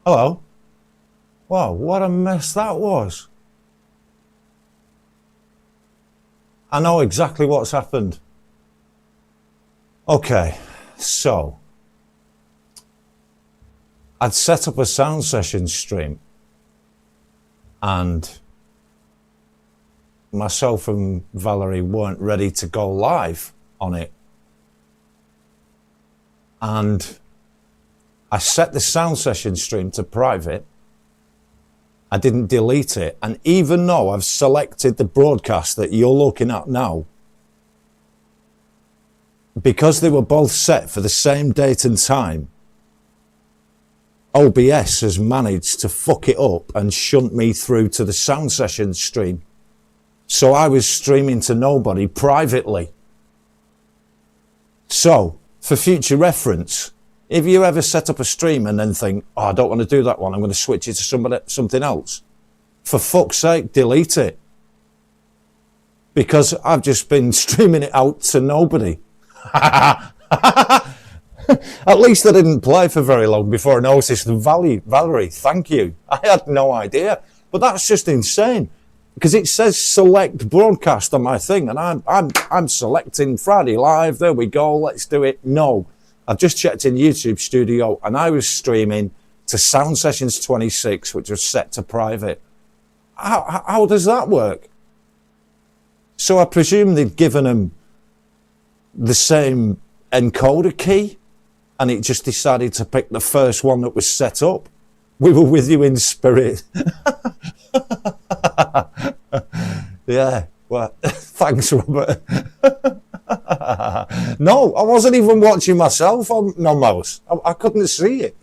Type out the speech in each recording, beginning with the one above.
Hello. Wow, what a mess that was. I know exactly what's happened. Okay, so I'd set up a sound session stream and myself and Valerie weren't ready to go live on it. And I set the sound session stream to private. I didn't delete it. And even though I've selected the broadcast that you're looking at now, because they were both set for the same date and time, OBS has managed to fuck it up and shunt me through to the sound session stream. So I was streaming to nobody privately. So, for future reference, if you ever set up a stream and then think, oh, I don't want to do that one, I'm going to switch it to something else, for fuck's sake, delete it. Because I've just been streaming it out to nobody. At least I didn't play for very long before I noticed the Valerie, thank you. I had no idea. But that's just insane. Because it says select broadcast on my thing, and I'm selecting Friday Live. There we go, let's do it. No. I've just checked in YouTube Studio and I was streaming to Sound Sessions 26, which was set to private. How does that work? So I presume they've given them the same encoder key and it just decided to pick the first one that was set up. We were with you in spirit. Yeah, well, thanks, Robert. No, I wasn't even watching myself on No Mouse. I couldn't see it.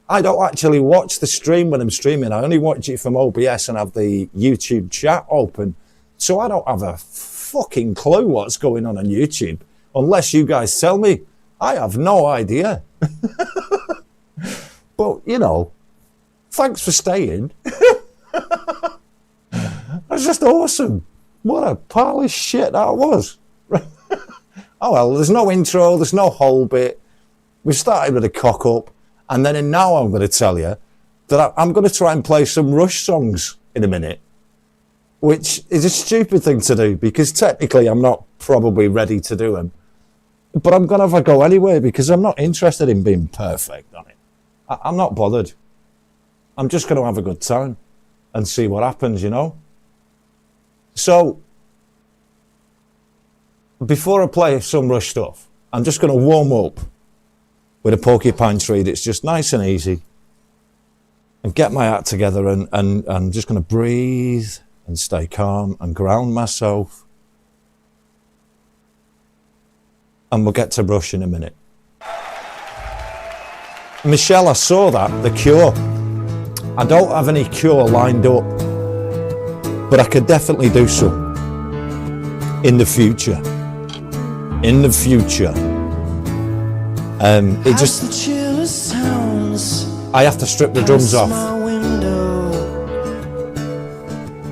I don't actually watch the stream when I'm streaming. I only watch it from OBS and have the YouTube chat open. So I don't have a fucking clue what's going on YouTube. Unless you guys tell me. I have no idea. But, you know, thanks for staying. That's just awesome. What a pile of shit that was. Oh well, there's no intro, there's no whole bit. We started with a cock up, and then now I'm going to tell you that I'm going to try and play some Rush songs in a minute, which is a stupid thing to do because technically I'm not probably ready to do them. But I'm going to have a go anyway because I'm not interested in being perfect on it. I'm not bothered. I'm just going to have a good time and see what happens, you know. So, before I play some Rush stuff, I'm just going to warm up with a porcupine tree that's just nice and easy and get my act together and I'm just going to breathe and stay calm and ground myself. And we'll get to Rush in a minute. Michelle, I saw that, The Cure. I don't have any Cure lined up, but I could definitely do some in the future. In the future. It just... I have to strip the drums off.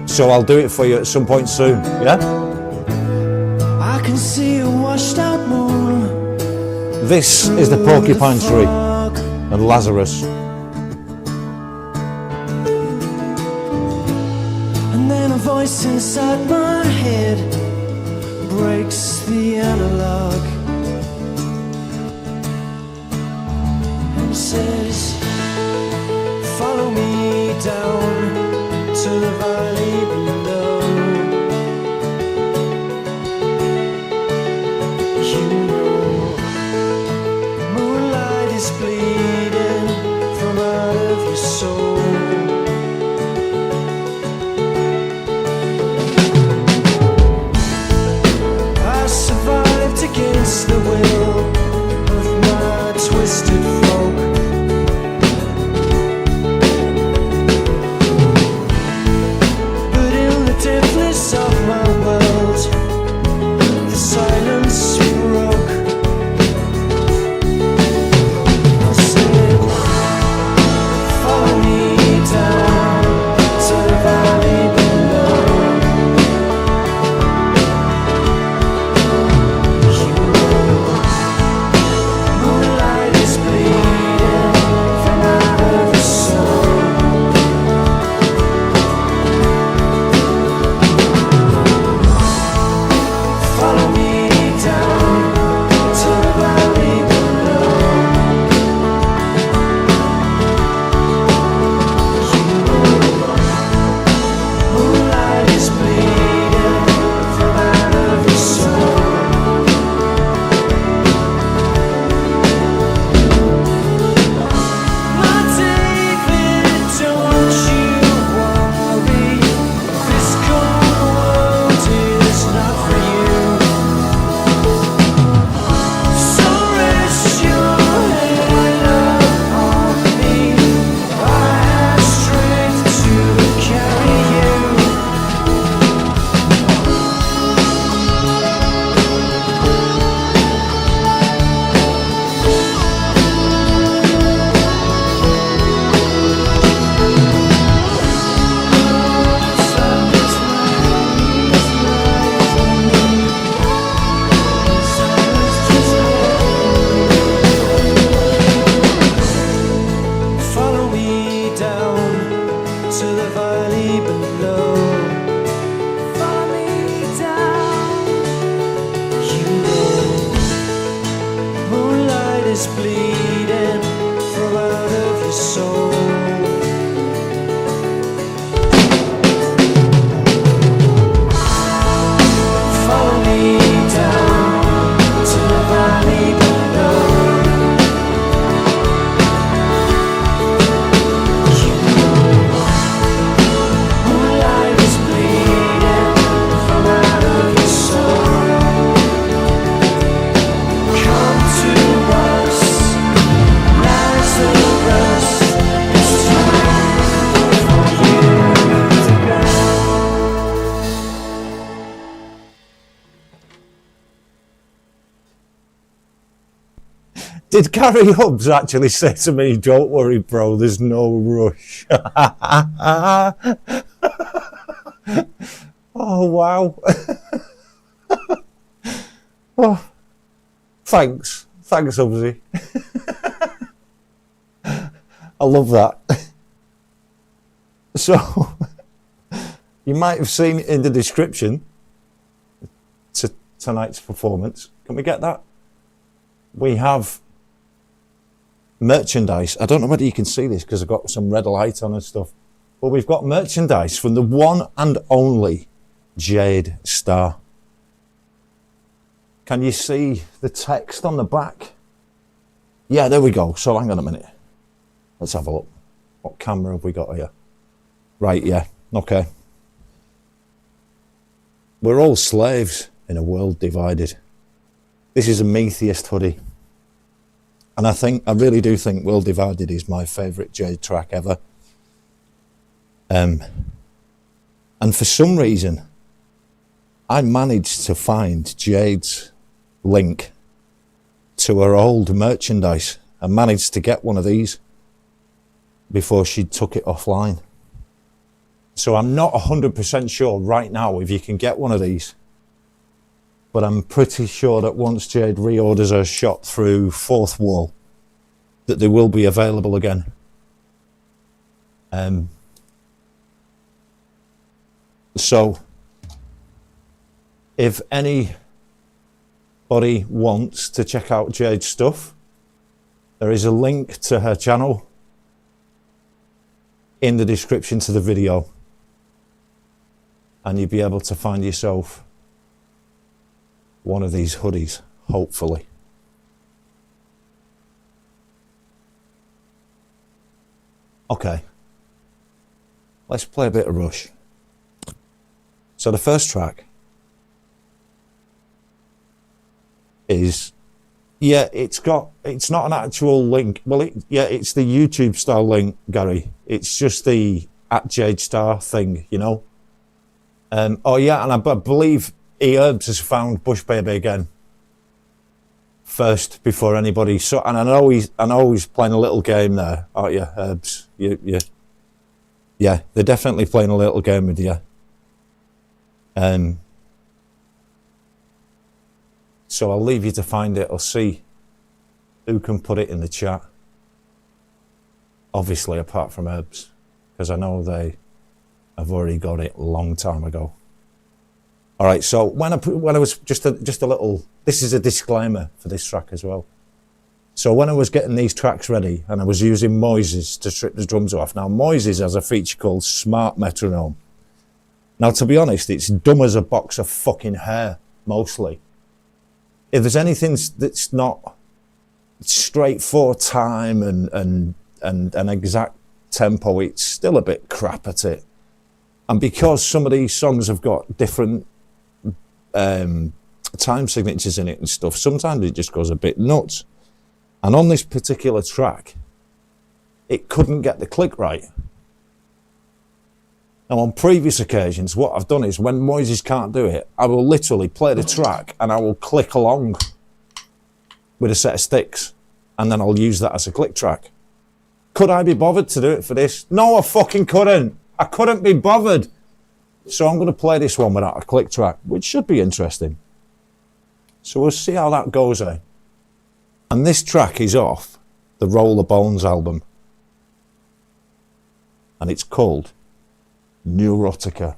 So I'll do it for you at some point soon, yeah? I can see a washed out moon. This is the porcupine tree and Lazarus. And then a voice inside my head breaks the analog and says, follow me down to the valley below. You know, moonlight is bleeding from out of your soul. Against the will of my twisted folk. Did Gary Hubbs actually say to me, don't worry, bro, there's no rush? Oh, wow. Oh, thanks, Hubbsy. I love that. So, you might have seen in the description to tonight's performance. Can we get that? We have merchandise. I don't know whether you can see this because I've got some red light on and stuff. But we've got merchandise from the one and only Jade Star. Can you see the text on the back? Yeah, there we go. So hang on a minute. Let's have a look. What camera have we got here? Right, yeah. Okay. We're all slaves in a world divided. This is a Metheist hoodie. And I really do think World Divided is my favourite Jade track ever. And for some reason, I managed to find Jade's link to her old merchandise and managed to get one of these before she took it offline. So I'm not 100% sure right now if you can get one of these, but I'm pretty sure that once Jade reorders her shot through Fourth Wall, that they will be available again. So if anybody wants to check out Jade's stuff, there is a link to her channel in the description to the video, and you'll be able to find yourself one of these hoodies, hopefully. Okay, let's play a bit of Rush. So the first track is, yeah, it's not an actual link. Well, it's the YouTube style link, Gary. It's just the @JadeStar thing, you know. Oh yeah, and I believe Herbs has found Bush Baby again first before anybody. So, and I know he's playing a little game there, aren't you, Herbs? Yeah, they're definitely playing a little game with you. So I'll leave you to find it or see who can put it in the chat. Obviously, apart from Herbs, because I know they have already got it a long time ago. All right, so when I was just a little, this is a disclaimer for this track as well. So when I was getting these tracks ready and I was using Moises to strip the drums off. Now Moises has a feature called Smart Metronome. Now, to be honest, it's dumb as a box of fucking hair, mostly. If there's anything that's not straight for time and an exact tempo, it's still a bit crap at it. And because some of these songs have got different time signatures in it and stuff, sometimes it just goes a bit nuts. And on this particular track, it couldn't get the click right. Now, on previous occasions, what I've done is when Moises can't do it, I will literally play the track and I will click along with a set of sticks, and then I'll use that as a click track. Could I be bothered to do it for this? No, I fucking couldn't. I couldn't be bothered. So I'm going to play this one without a click track, which should be interesting. So we'll see how that goes, eh? And this track is off the Roll the Bones album, and it's called Neurotica.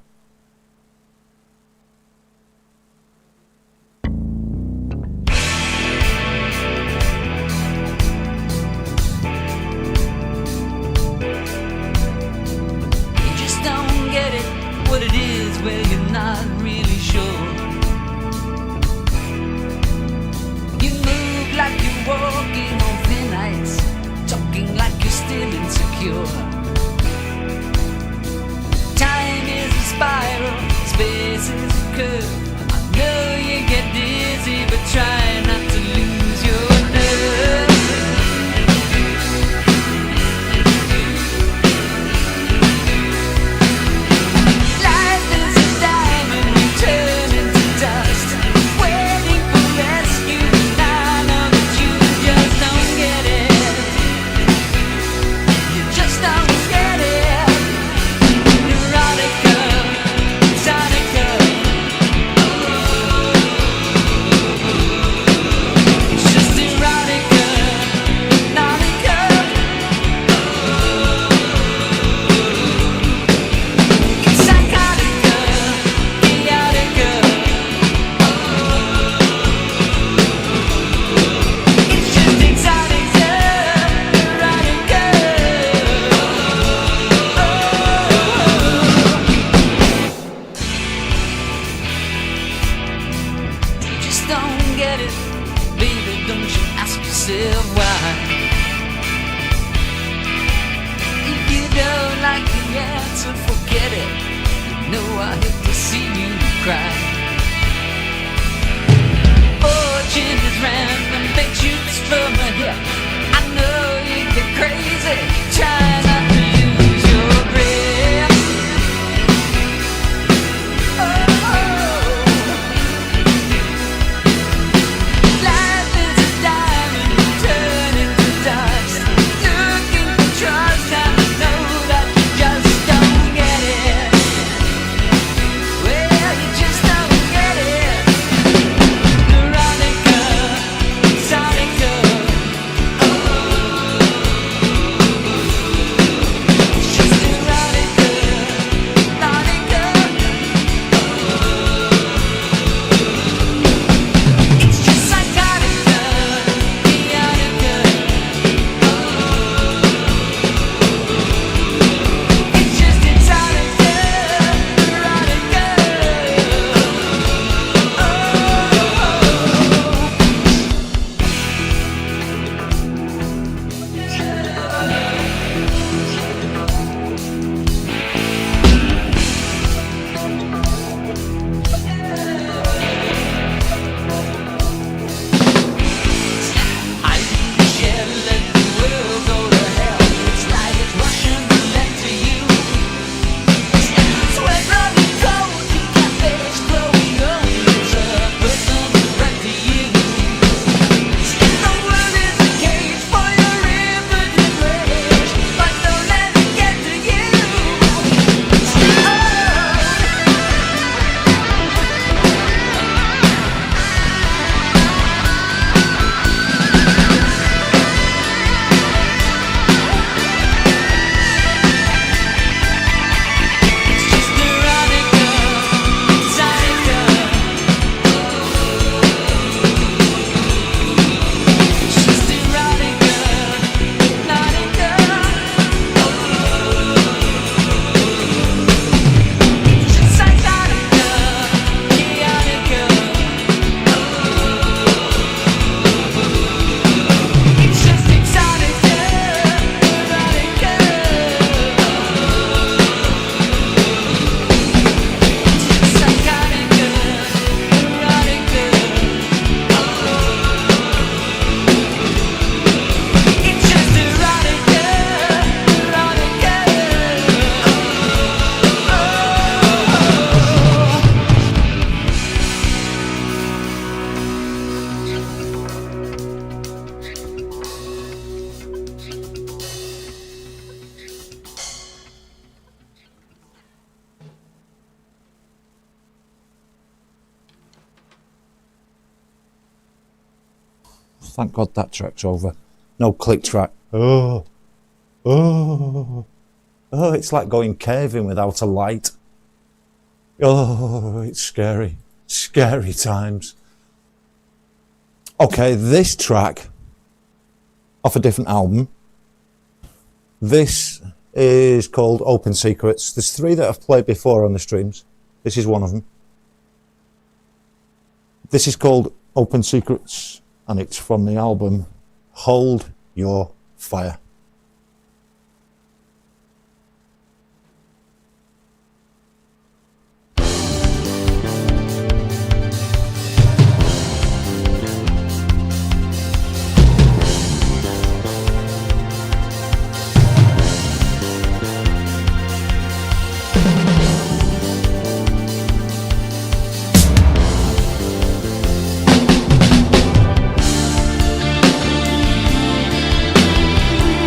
Time is a spiral, space is a curve. I know you get dizzy, but try not to lose your nerve. Life is a diamond, you turn into dust, waiting for rescue. I know that you just don't just don't get it. Baby, don't you ask yourself why. If you don't like the answer, forget it. You know I hate to see you cry. Fortune is random, big shoots from a hip. I know you get crazy, try not to lose your grip. Life is a diamond, you turn into dust. Looking for trust, and I know that you just don't get it. Well, you just don't get it. Veronica, Sonica, she's Veronica, Sonica. It's just psychotica, Bionica. It's just Exotica, Veronica. I shall let the world go to hell. It's like it's Russian roulette to you. Sweat running cold, you got fish glowing up. It's a personal threat to you. The world is a cage for your impotent rage, but don't let it get to you. It's just Veronica, Sonica. It's just Veronica, Sonica. It's just psychotica, Bionica. It's just Exotica, Veronica. It's just psychotica, Veronica. It's just Veronica, Veronica. Thank God that track's over. No click track. Oh, it's like going caving without a light. Oh, it's scary. Scary times. Okay, this track off a different album. This is called Open Secrets. There's 3 that I've played before on the streams. This is one of them. This is called Open Secrets, and it's from the album Hold Your Fire. It's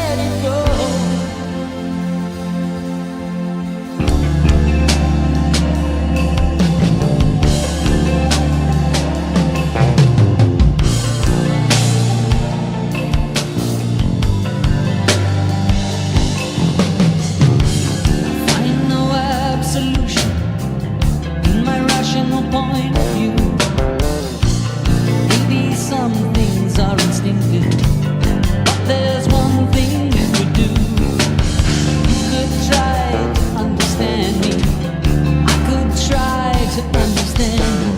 let it go. Find no absolution in my rational point of view. Maybe some things are instinctive, but there's one thing you could do. You could try to understand me. I could try to understand you.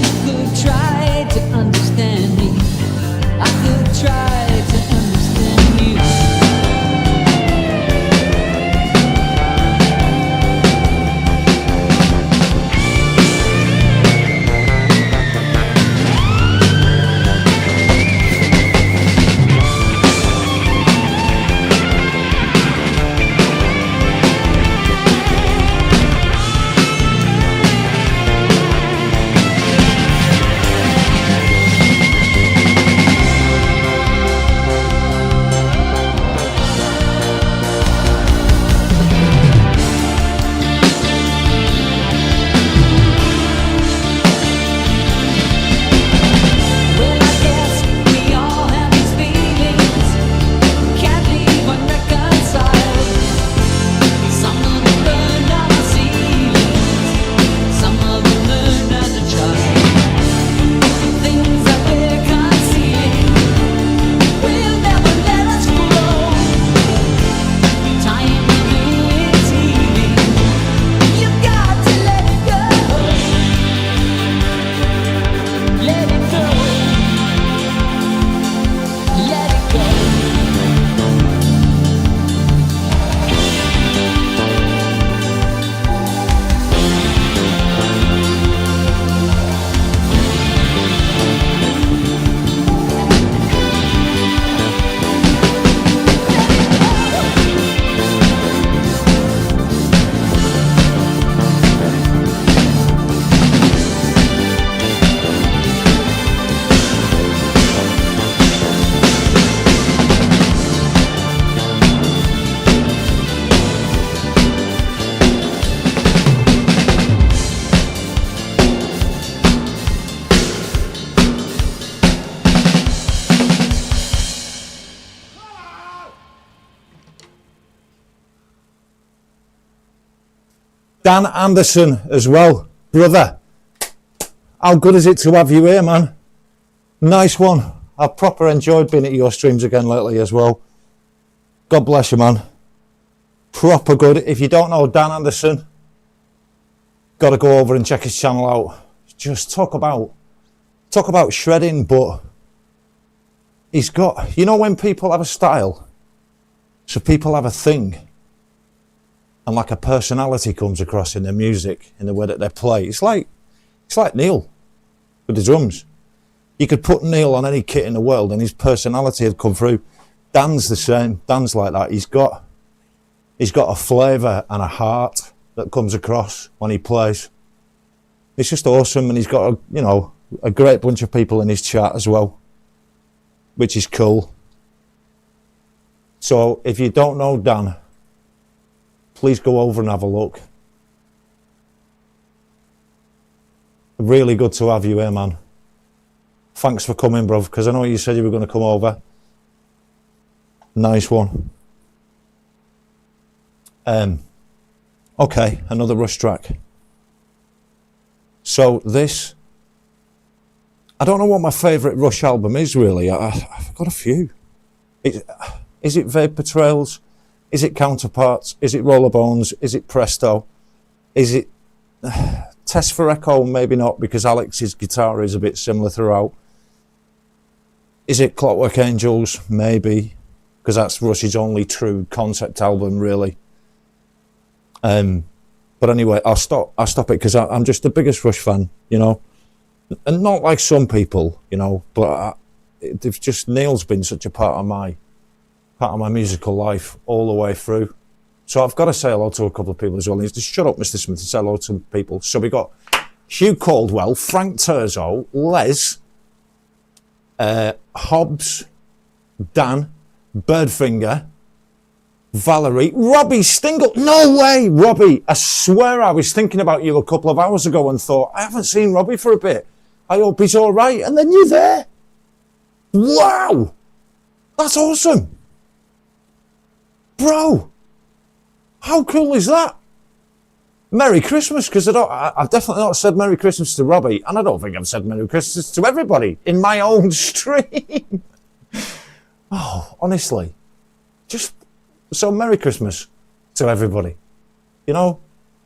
You could try to understand me. I could try to understand you. Well, I guess we all have these feelings, can't leave unreconciled. Some of them learned how to see, some of them learned as a child. Things that we're concealing will never let us grow. Time to do its healing. You got to let it go. Let it go. Let it go. Dan Anderson as well. Brother, how good is it to have you here, man? Nice one. I've proper enjoyed being at your streams again lately as well. God bless you, man. Proper good. If you don't know Dan Anderson, got to go over and check his channel out. Just talk about shredding, but he's got, you know, when people have a style, so people have a thing, and like a personality comes across in their music, in the way that they play. It's like Neil with the drums. You could put Neil on any kit in the world and his personality would come through. Dan's the same. Dan's like that. He's got a flavour and a heart that comes across when he plays. It's just awesome, and he's got a great bunch of people in his chat as well, which is cool. So if you don't know Dan, please go over and have a look. Really good to have you here, man. Thanks for coming, bruv, because I know you said you were going to come over. Nice one. Okay, another Rush track. So this, I don't know what my favourite Rush album is really. I've got a few. Is it Vapor Trails? Is it Counterparts? Is it Rollerbones? Is it Presto? Is it Test for Echo? Maybe not, because Alex's guitar is a bit similar throughout. Is it Clockwork Angels? Maybe, because that's Rush's only true concept album, really. But anyway, I'll stop it because I'm just the biggest Rush fan, you know, and not like some people, you know, but they've just, Neil's been such a part of my musical life all the way through. So I've got to say hello to a couple of people as well. Just shut up, Mr. Smith, and say hello to people. So we got Hugh Caldwell, Frank Terzo, Les, Hobbs, Dan, Birdfinger, Valerie, Robbie Stingle. No way, Robbie. I swear I was thinking about you a couple of hours ago and thought, I haven't seen Robbie for a bit. I hope he's all right. And then you're there. Wow. That's awesome. Bro, how cool is that? Merry Christmas, because I've definitely not said Merry Christmas to Robbie, and I don't think I've said Merry Christmas to everybody in my own stream. Oh, honestly, just so Merry Christmas to everybody. You know,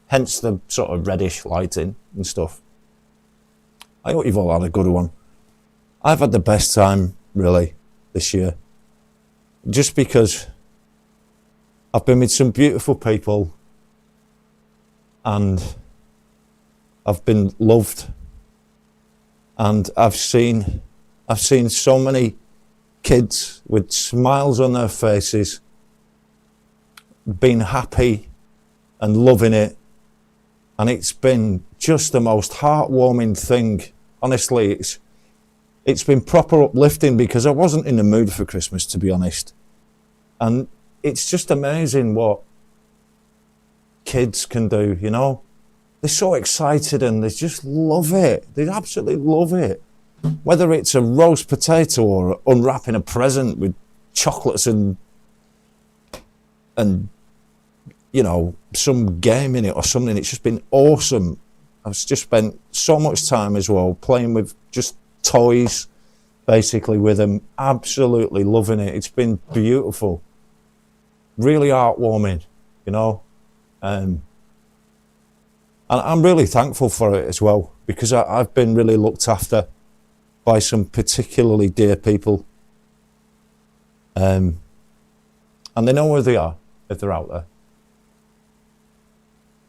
hence the sort of reddish lighting and stuff. I hope you've all had a good one. I've had the best time, really, this year. Just because I've been with some beautiful people and I've been loved, and I've seen so many kids with smiles on their faces, being happy and loving it, and it's been just the most heartwarming thing. Honestly, it's been proper uplifting because I wasn't in the mood for Christmas, to be honest, and it's just amazing what kids can do, you know. They're so excited and they just love it. They absolutely love it. Whether it's a roast potato or unwrapping a present with chocolates and you know, some game in it or something, it's just been awesome. I've just spent so much time as well playing with just toys, basically, with them. Absolutely loving it. It's been beautiful. Really heartwarming, you know. And I'm really thankful for it as well, because I've been really looked after by some particularly dear people. And they know where they are if they're out there.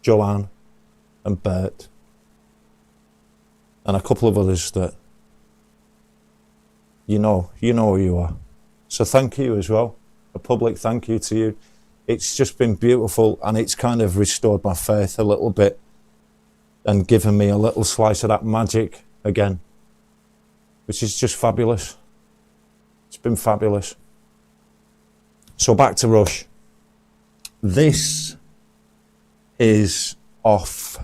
Joanne and Bert and a couple of others that you know who you are. So thank you as well. A public thank you to you. It's just been beautiful, and it's kind of restored my faith a little bit and given me a little slice of that magic again, which is just fabulous. It's been fabulous. So back to Rush. This is off.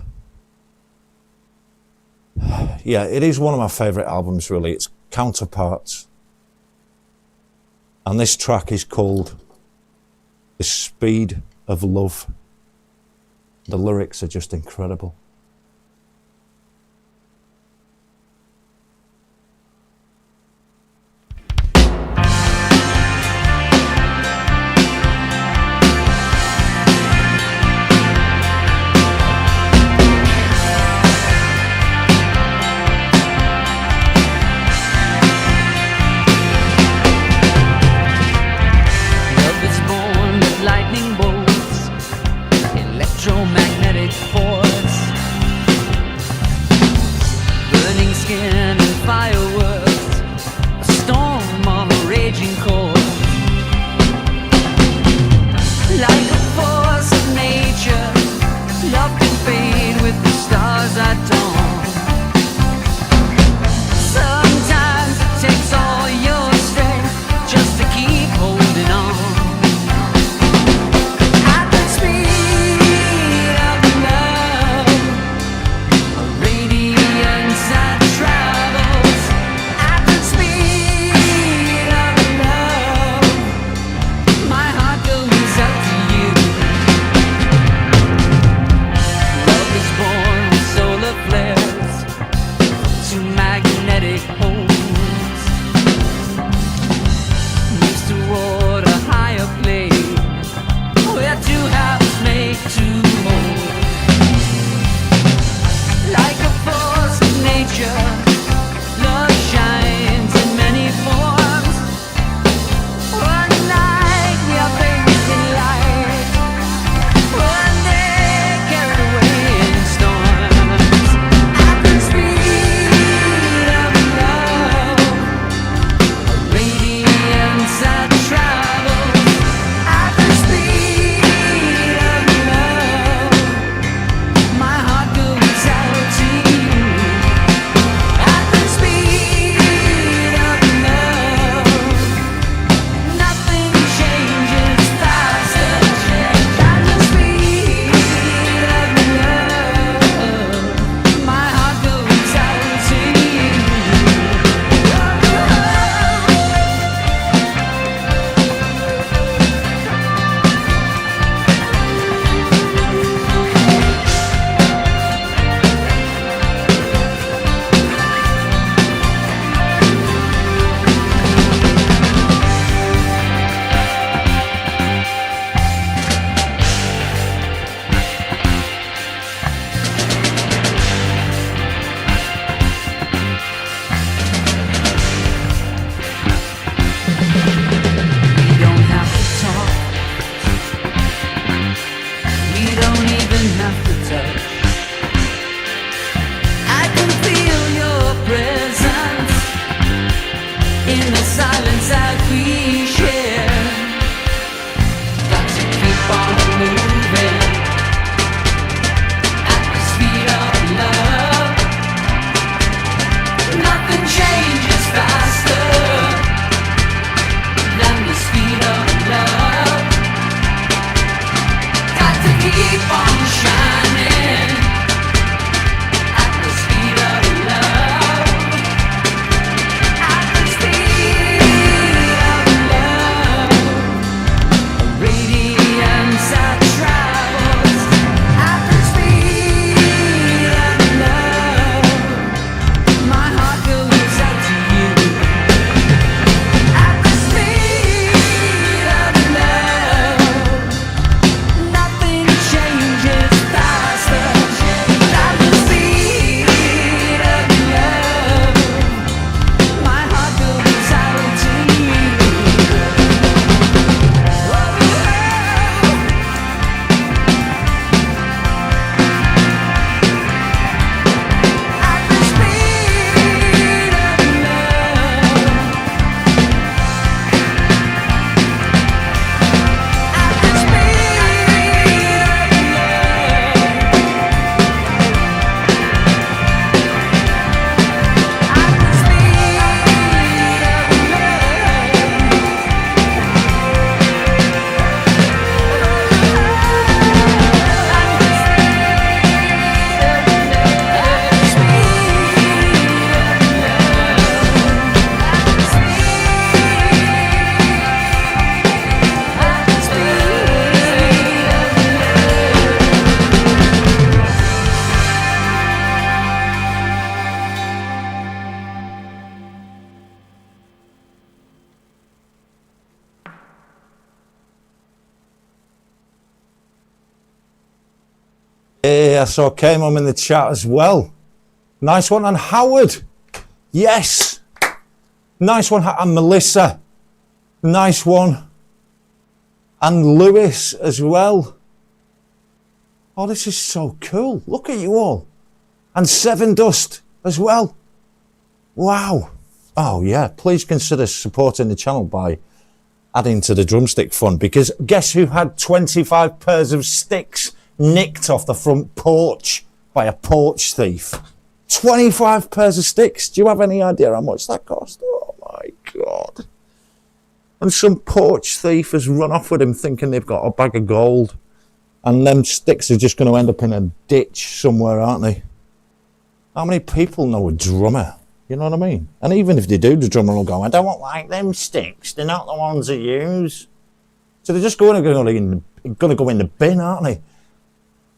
Yeah, it is one of my favourite albums, really. It's Counterparts. And this track is called The Speed of Love. The lyrics are just incredible. Lightning bolts, electromagnetic force. I saw K-Mum in the chat as well. Nice one. And Howard. Yes. Nice one. And Melissa. Nice one. And Lewis as well. Oh, this is so cool. Look at you all. And Seven Dust as well. Wow. Oh, yeah. Please consider supporting the channel by adding to the drumstick fund, because guess who had 25 pairs of sticks nicked off the front porch by a porch thief? 25 pairs of sticks. Do you have any idea how much that cost? Oh, my God. And some porch thief has run off with him thinking they've got a bag of gold. And them sticks are just going to end up in a ditch somewhere, aren't they? How many people know a drummer? You know what I mean? And even if they do, the drummer will go, I don't like them sticks. They're not the ones I use. So they're just going to go in the bin, aren't they?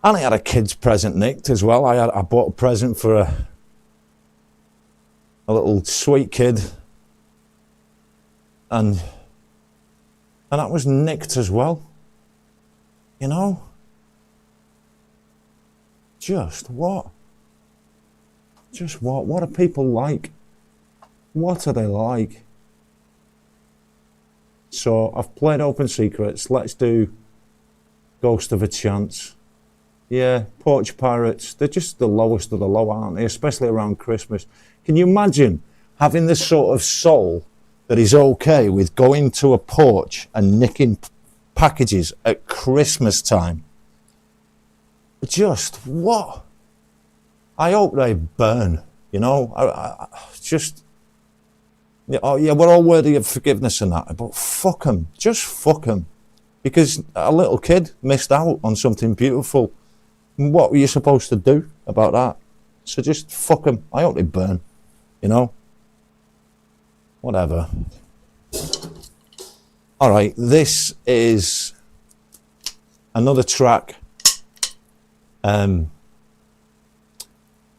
And I had a kid's present nicked as well. I bought a present for a little sweet kid. And that was nicked as well. You know? Just what? Just what? What are people like? What are they like? So I've played Open Secrets. Let's do Ghost of a Chance. Yeah, Porch Pirates. They're just the lowest of the low, aren't they? Especially around Christmas. Can you imagine having this sort of soul that is okay with going to a porch and nicking packages at Christmas time? Just what? I hope they burn, you know. I just, oh yeah, we're all worthy of forgiveness and that, but fuck them, just fuck them, because a little kid missed out on something beautiful. What were you supposed to do about that? So just fuck them. I hope they burn, you know. Whatever. All right, this is another track.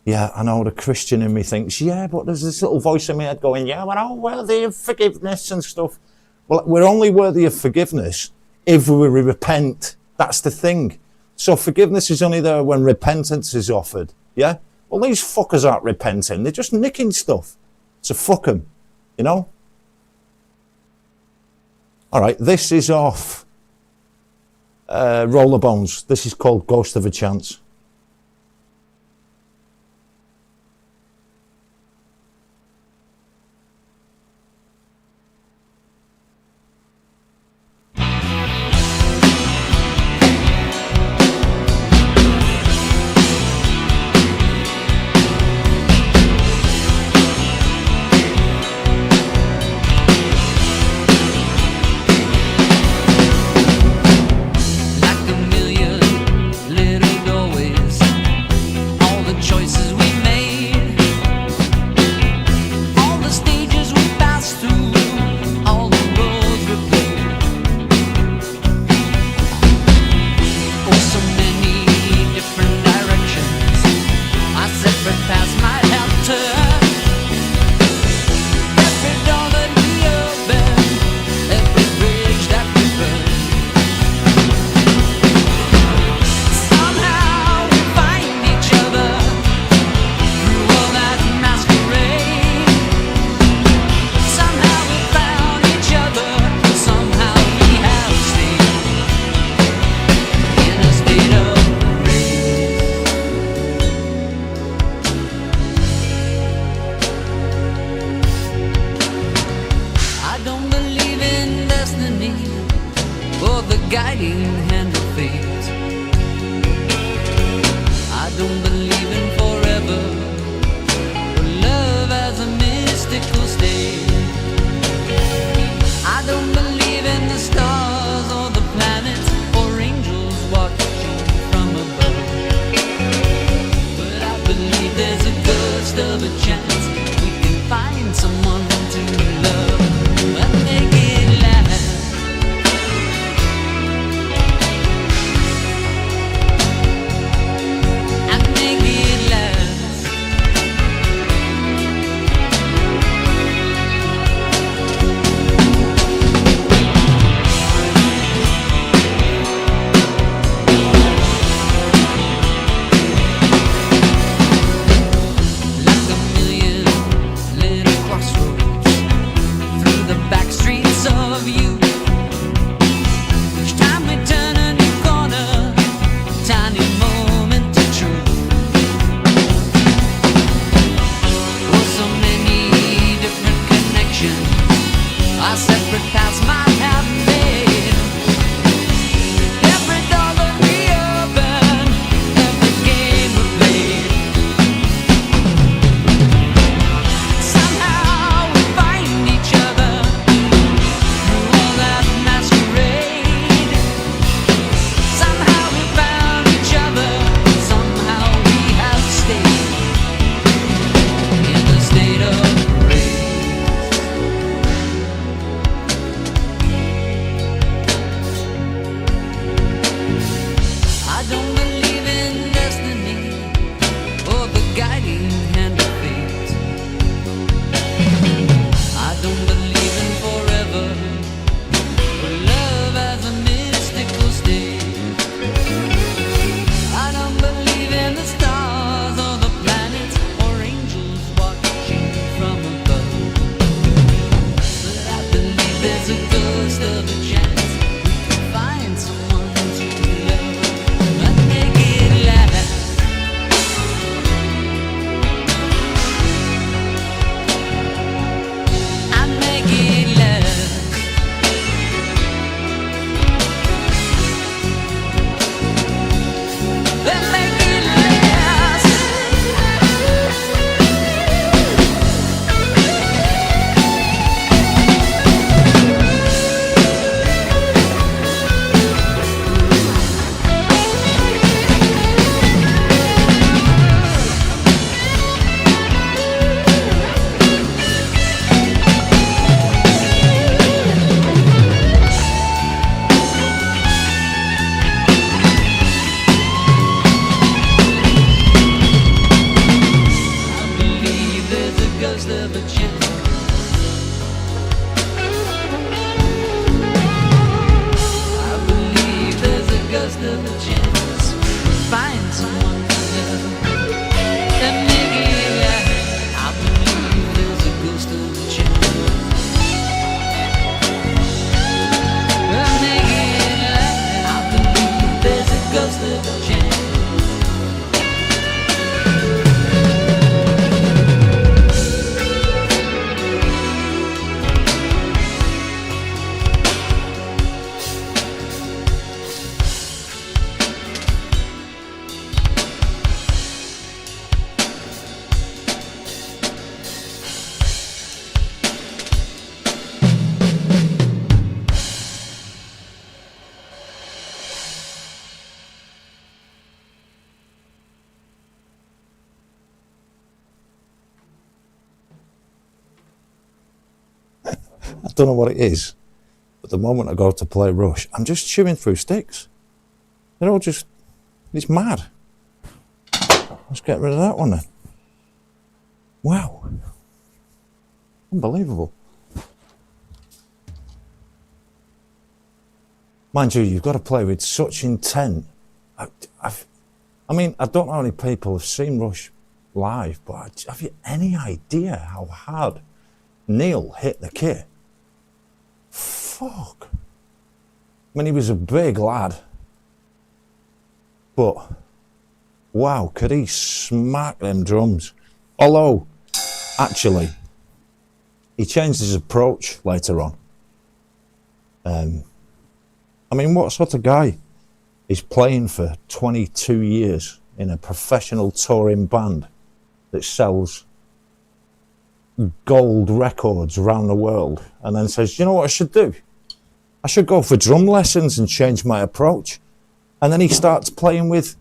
Yeah, I know the Christian in me thinks, yeah, but there's this little voice in my head going, yeah, we're all worthy of forgiveness and stuff. Well, we're only worthy of forgiveness if we repent. That's the thing. So forgiveness is only there when repentance is offered, yeah? Well, these fuckers aren't repenting. They're just nicking stuff. So fuck them, you know? All right, this is off Rollerbones. This is called Ghost of a Chance. Like a million little doorways, all the choices we made, all the stages we passed through, all the roads we paved. Oh, so many different directions our separate paths might have turned. Every door that we opened, every bridge that we burned. Somehow we find each other through all that masquerade. Somehow we found each other. Somehow we have stayed in a state of grace. I don't believe in destiny or the guiding hand of fate. I don't believe in forever or love as a mystical state. I don't believe in the stars or the planets or angels watching from above. But I believe there's a ghost of a chance we can find someone to love and make it last. of a chance. Find someone to love and make it right. I believe there's a ghost of a chance. Make it right. I believe there's a ghost of a chance. I don't know what it is, but the moment I go to play Rush, I'm just chewing through sticks. They're all just, it's mad. Let's get rid of that one then. Wow. Unbelievable. Mind you, you've got to play with such intent. I mean, I don't know how many people have seen Rush live, but have you any idea how hard Neil hit the kit? Fuck. I mean, he was a big lad. But, wow, could he smack them drums? Although, actually, he changed his approach later on. I mean, what sort of guy is playing for 22 years in a professional touring band that sells gold records around the world and then says, you know what I should do? I should go for drum lessons and change my approach. And then he starts playing with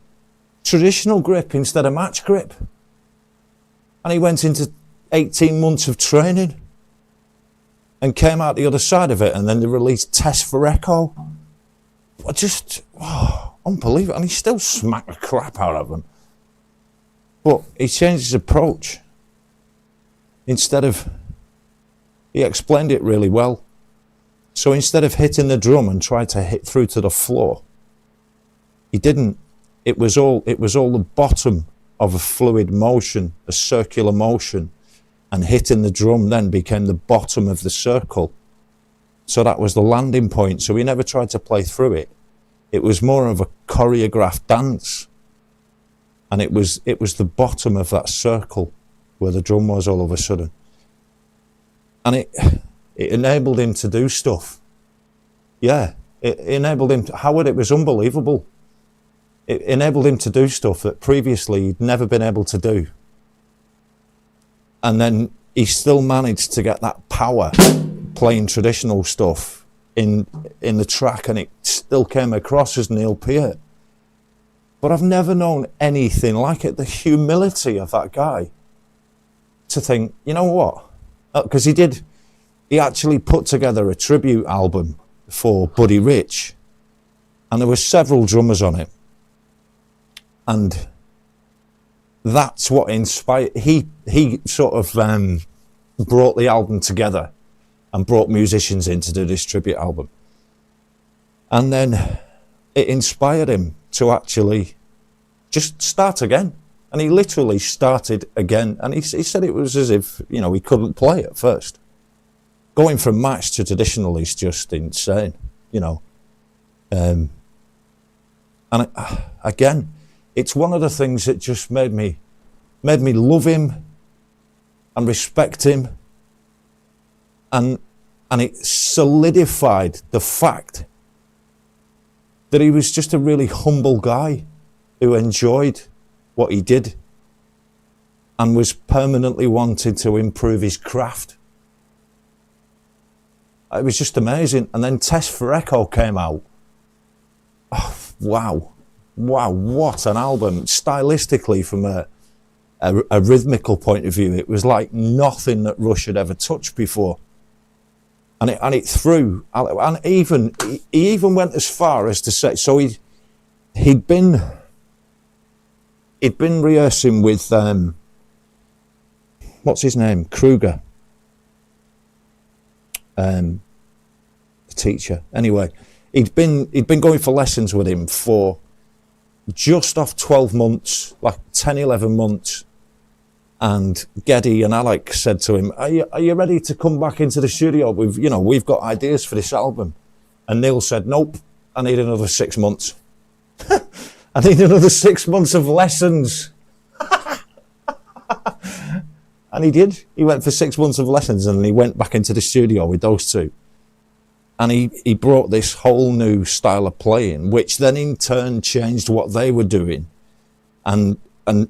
traditional grip instead of match grip. And he went into 18 months of training and came out the other side of it, and then they released Test for Echo. Just, unbelievable. And he still smacked the crap out of them. But he changed his approach. Instead of, he explained it really well. So instead of hitting the drum and try to hit through to the floor, he didn't. It was all the bottom of a fluid motion, a circular motion, and hitting the drum then became the bottom of the circle. So that was the landing point. So he never tried to play through it. It was more of a choreographed dance. And it was the bottom of that circle where the drum was all of a sudden. And it enabled him to do stuff. Yeah, it enabled him to, Howard, it was unbelievable. It enabled him to do stuff that previously he'd never been able to do. And then he still managed to get that power playing traditional stuff in the track, and it still came across as Neil Peart. But I've never known anything like it. The humility of that guy to think, you know what? Because he actually put together a tribute album for Buddy Rich, and there were several drummers on it. And that's what inspired, he sort of brought the album together and brought musicians in to do this tribute album. And then it inspired him to actually just start again. And he literally started again. And he said it was as if, you know, he couldn't play at first. Going from match to traditional is just insane, you know. And again, it's one of the things that just made me love him and respect him. And it solidified the fact that he was just a really humble guy who enjoyed what he did and was permanently wanting to improve his craft. It was just amazing. And then Test for Echo came out. Oh, wow. Wow, what an album. Stylistically, from a rhythmical point of view, it was like nothing that Rush had ever touched before. And it threw, and he even went as far as to say, so he'd been rehearsing with what's his name, Kruger, the teacher. Anyway, he'd been going for lessons with him for just off 12 months, like 10, 11 months. And Geddy and Alex said to him, are you ready to come back into the studio? We've got ideas for this album. And Neil said, nope, I need another 6 months. I need another 6 months of lessons. And he did. He went for 6 months of lessons and he went back into the studio with those two. And he brought this whole new style of playing, which then in turn changed what they were doing and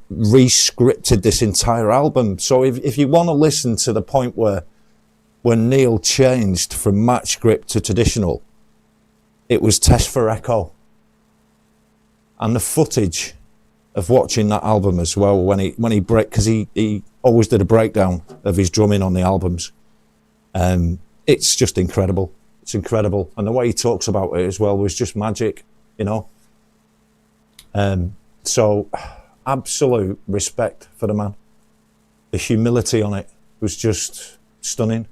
re-scripted this entire album. So if you want to listen to the point where Neil changed from match grip to traditional, it was Test for Echo. And the footage of watching that album as well, when he break, because he always did a breakdown of his drumming on the albums. It's just incredible. It's incredible. And the way he talks about it as well was just magic, So absolute respect for the man. The humility on it was just stunning.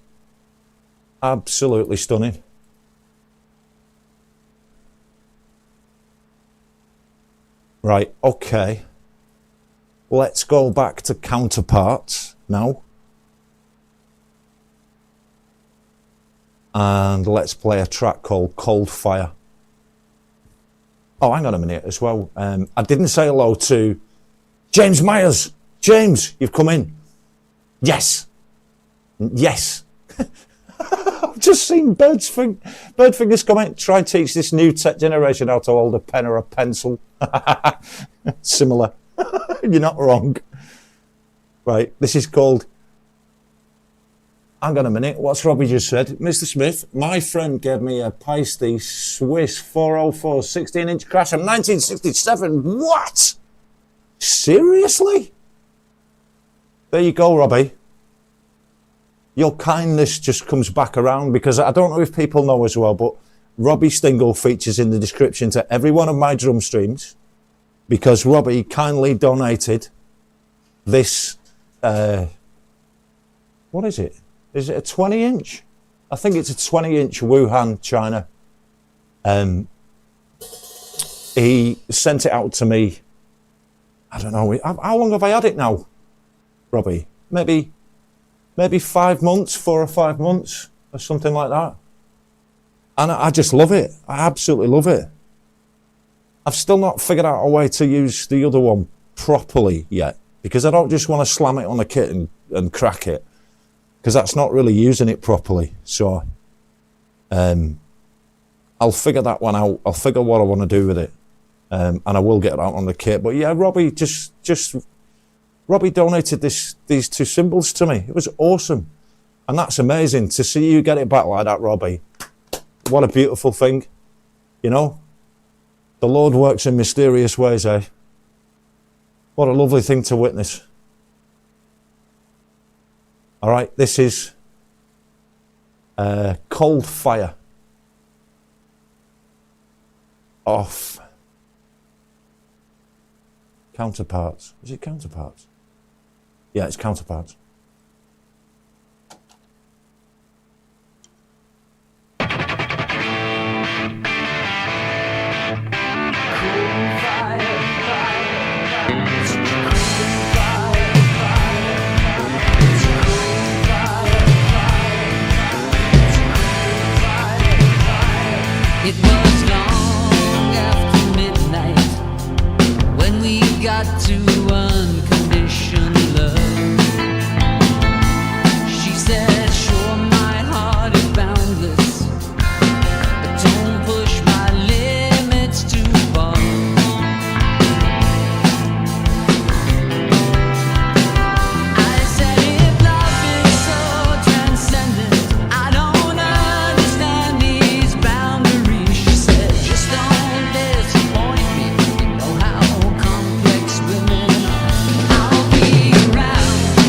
Absolutely stunning. Right, okay. Let's go back to counterparts now. And let's play a track called Cold Fire. Oh, hang on a minute as well. I didn't say hello to James Myers. James, you've come in. Yes. Yes. I've just seen Birdfingers comment. Try and teach this new tech generation how to hold a pen or a pencil. Similar. You're not wrong. Right, this is called... Hang on a minute, what's Robbie just said? Mr. Smith, my friend gave me a Paiste Swiss 404 16-inch crash from 1967. What? Seriously? There you go, Robbie. Your kindness just comes back around, because I don't know if people know as well, but Robbie Stingle features in the description to every one of my drum streams, because Robbie kindly donated this, what is it? Is it a 20-inch? I think it's a 20-inch Wuhan, China. He sent it out to me. I don't know. How long have I had it now, Robbie? Maybe 5 months, 4 or 5 months, or something like that. And I just love it. I absolutely love it. I've still not figured out a way to use the other one properly yet, because I don't just want to slam it on the kit and crack it, because that's not really using it properly. So I'll figure that one out. I'll figure what I want to do with it, and I will get it out on the kit. But yeah, Robbie Robbie donated these two cymbals to me. It was awesome, and that's amazing to see you get it back like that, Robbie. What a beautiful thing, The Lord works in mysterious ways, eh? What a lovely thing to witness. All right, this is Cold Fire off Counterparts. Is it Counterparts? Yeah, it's Counterparts. It was long after midnight when we got to unconditional love. She said, sure, my heart is boundless, but don't push my limits too far. I said, if love is so transcendent, I don't understand these boundaries. She said, just don't disappoint me. You know how complex women are. I'll be around.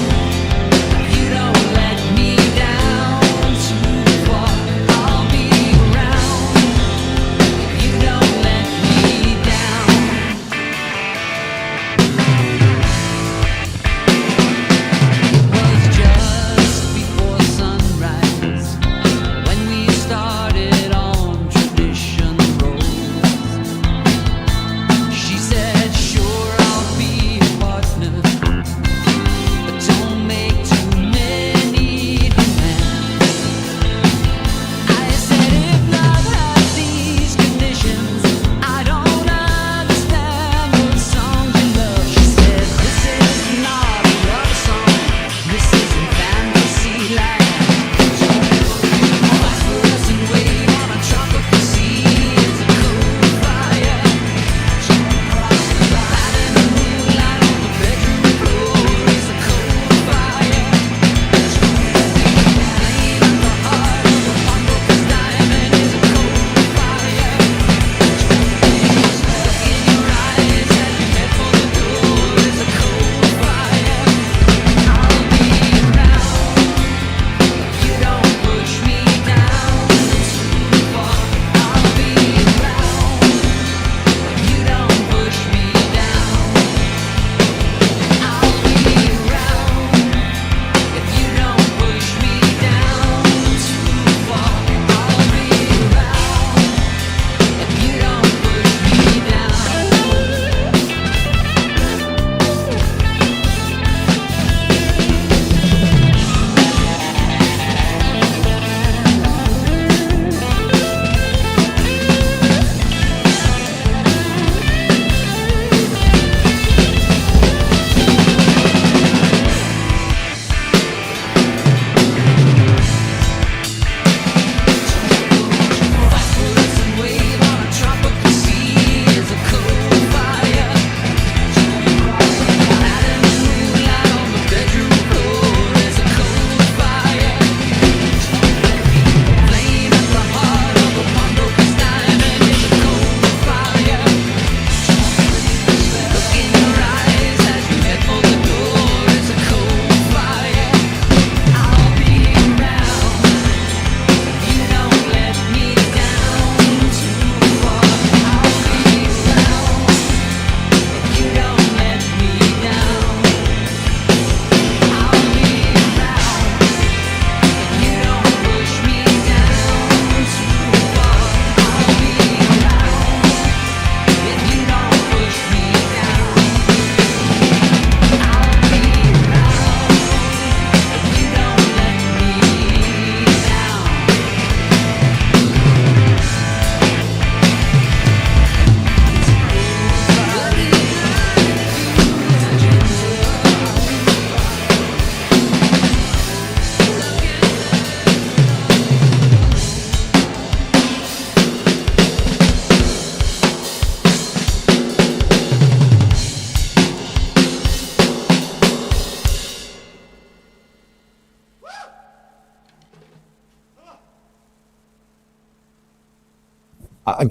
I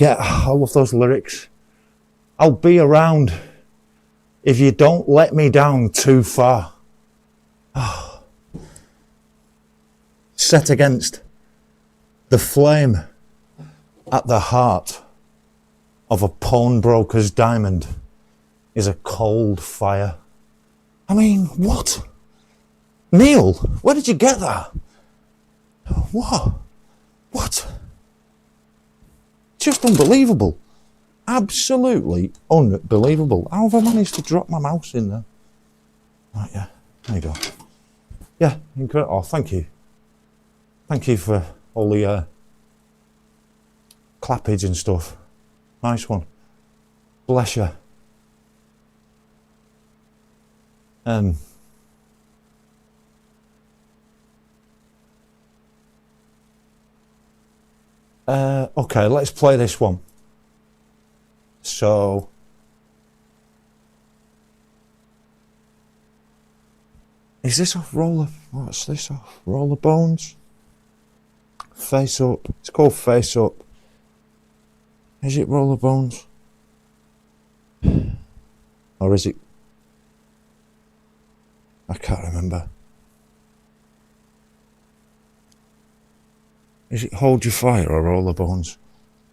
love those lyrics. I'll be around if you don't let me down too far. Oh. Set against the flame at the heart of a pawnbroker's diamond is a cold fire. I mean, what? Neil, where did you get that? What? Just unbelievable. Absolutely unbelievable. How have I managed to drop my mouse in there? Right, yeah, there you go. Yeah, incredible. Oh, thank you. Thank you for all the clappage and stuff. Nice one. Bless you. Okay, let's play this one. So, is this off Roller? What's this off? Roller Bones? Face Up. It's called Face Up. Is it Roller Bones? Or is it? I can't remember. Is it Hold Your Fire or Roller Bones?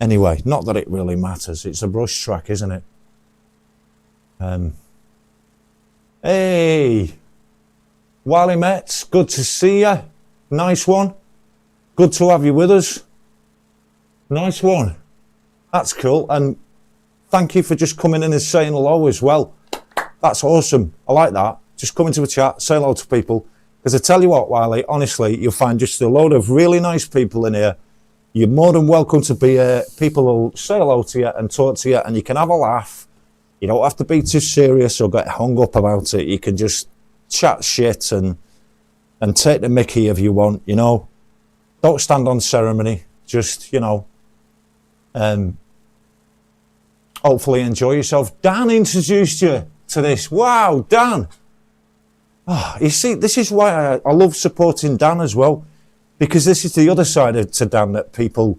Anyway, not that it really matters. It's a brush track, isn't it? Hey! Wally Metz, good to see you. Nice one. Good to have you with us. Nice one. That's cool. And thank you for just coming in and saying hello as well. That's awesome. I like that. Just come into a chat, say hello to people. Because I tell you what, Wiley, honestly, you'll find just a load of really nice people in here. You're more than welcome to be here. People will say hello to you and talk to you, and you can have a laugh. You don't have to be too serious or get hung up about it. You can just chat shit and take the mickey if you want, you know. Don't stand on ceremony. Just, you know, hopefully enjoy yourself. Dan introduced you to this. Wow, Dan. Oh, you see, this is why I love supporting Dan as well, because this is the other side to Dan that people,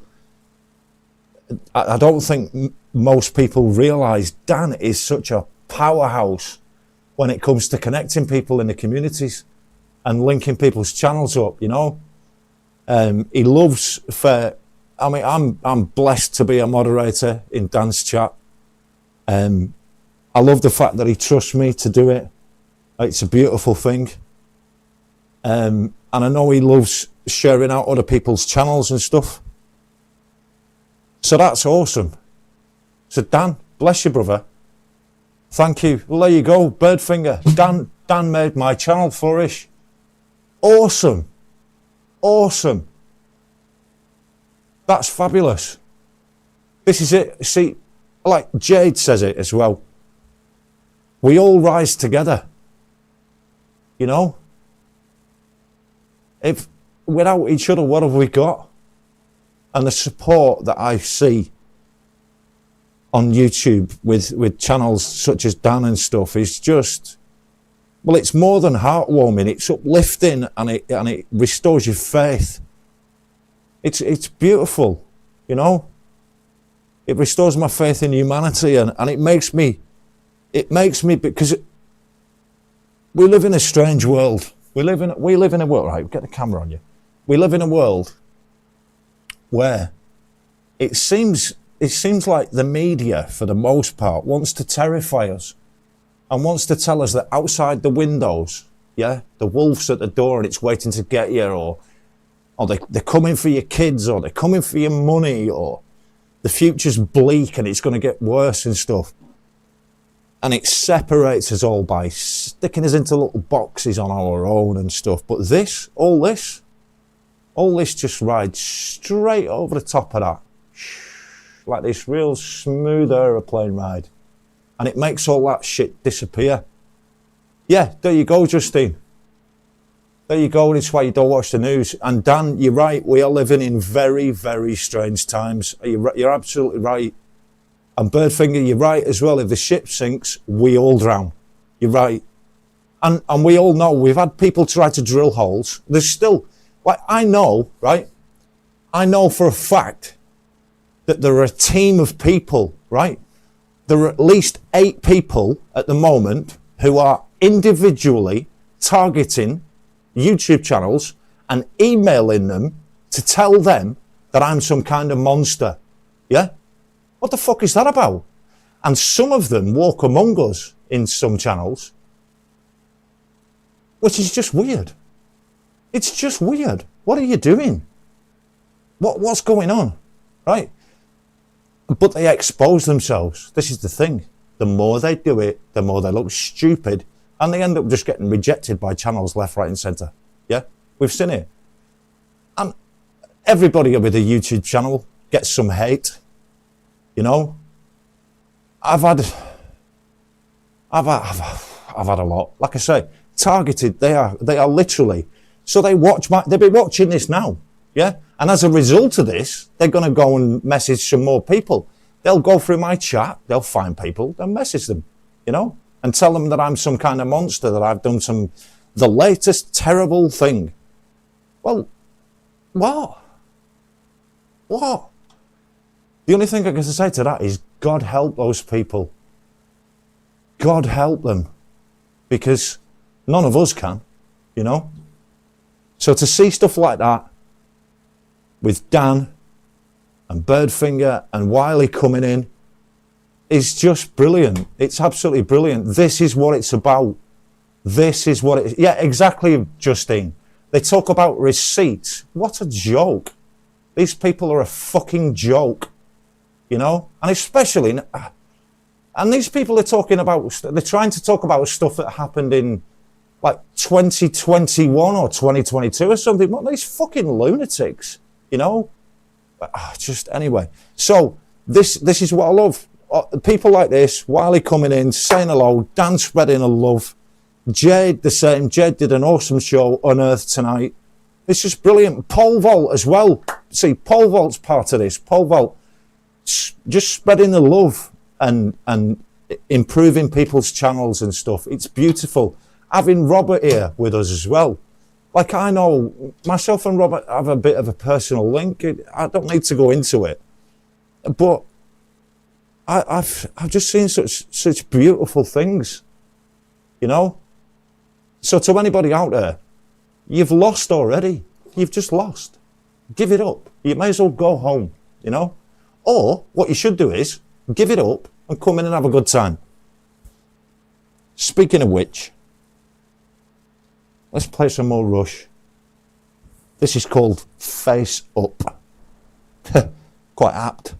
I don't think most people realise. Dan is such a powerhouse when it comes to connecting people in the communities and linking people's channels up, you know. He loves fair. I mean, I'm blessed to be a moderator in Dan's chat. I love the fact that he trusts me to do it. It's a beautiful thing. And I know he loves sharing out other people's channels and stuff. So that's awesome. So Dan, bless you, brother. Thank you. Well, there you go, Birdfinger. Dan made my channel flourish. Awesome. Awesome. That's fabulous. This is it. See, like Jade says it as well. We all rise together. You know? If without each other, what have we got? And the support that I see on YouTube with channels such as Dan and stuff is just, well, it's more than heartwarming. It's uplifting, and it restores your faith. It's beautiful, you know. It restores my faith in humanity, and it makes me because we live in a strange world. We live in a world, right? Get the camera on you. We live in a world where it seems like the media, for the most part, wants to terrify us and wants to tell us that outside the windows, yeah, the wolf's at the door and it's waiting to get you, or they're coming for your kids, or they're coming for your money, or the future's bleak and it's going to get worse and stuff. And it separates us all by sticking us into little boxes on our own and stuff. But all this just rides straight over the top of that. Like this real smooth aeroplane ride. And it makes all that shit disappear. Yeah, there you go, Justine. There you go, that's why you don't watch the news. And Dan, you're right, we are living in very, very strange times. You're absolutely right. And Birdfinger, you're right as well. If the ship sinks, we all drown. You're right. And we all know, we've had people try to drill holes. There's still, like, I know, right? I know for a fact that there are a team of people, right? There are at least 8 people at the moment who are individually targeting YouTube channels and emailing them to tell them that I'm some kind of monster. Yeah? What the fuck is that about? And some of them walk among us in some channels, which is just weird. It's just weird. What are you doing? What's going on? Right? But they expose themselves. This is the thing. The more they do it, the more they look stupid, and they end up just getting rejected by channels left, right, and centre. Yeah? We've seen it. And everybody with a YouTube channel gets some hate. You know? I've had a lot. Like I say, targeted. They are literally. So they'll be watching this now. Yeah? And as a result of this, they're going to go and message some more people. They'll go through my chat, they'll find people, they'll message them, you know, and tell them that I'm some kind of monster, that I've done the latest terrible thing. Well, what? What? The only thing I can say to that is God help those people. God help them. Because none of us can, you know. So to see stuff like that, with Dan and Birdfinger and Wiley coming in, is just brilliant. It's absolutely brilliant. This is what it's about. This is what it is. Yeah, exactly, Justine. They talk about receipts. What a joke. These people are a fucking joke, you know? And especially, and these people are talking about, they're trying to talk about stuff that happened in like 2021 or 2022 or something. What, these fucking lunatics, you know? Just anyway. So this is what I love. People like this, Wiley coming in, saying hello, Dan spreading a love, Jade the same. Jade did an awesome show, Unearthed, tonight. It's just brilliant. Pole vault as well. See, pole vault's part of this. Pole vault, just spreading the love and improving people's channels and stuff. It's beautiful. Having Robert here with us as well. Like, I know myself and Robert have a bit of a personal link. I don't need to go into it, but I've just seen such beautiful things, you know. So to anybody out there, you've lost already. You've just lost. Give it up. You may as well go home, you know. Or what you should do is give it up and come in and have a good time. Speaking of which, let's play some more Rush. This is called Face Up. Quite apt.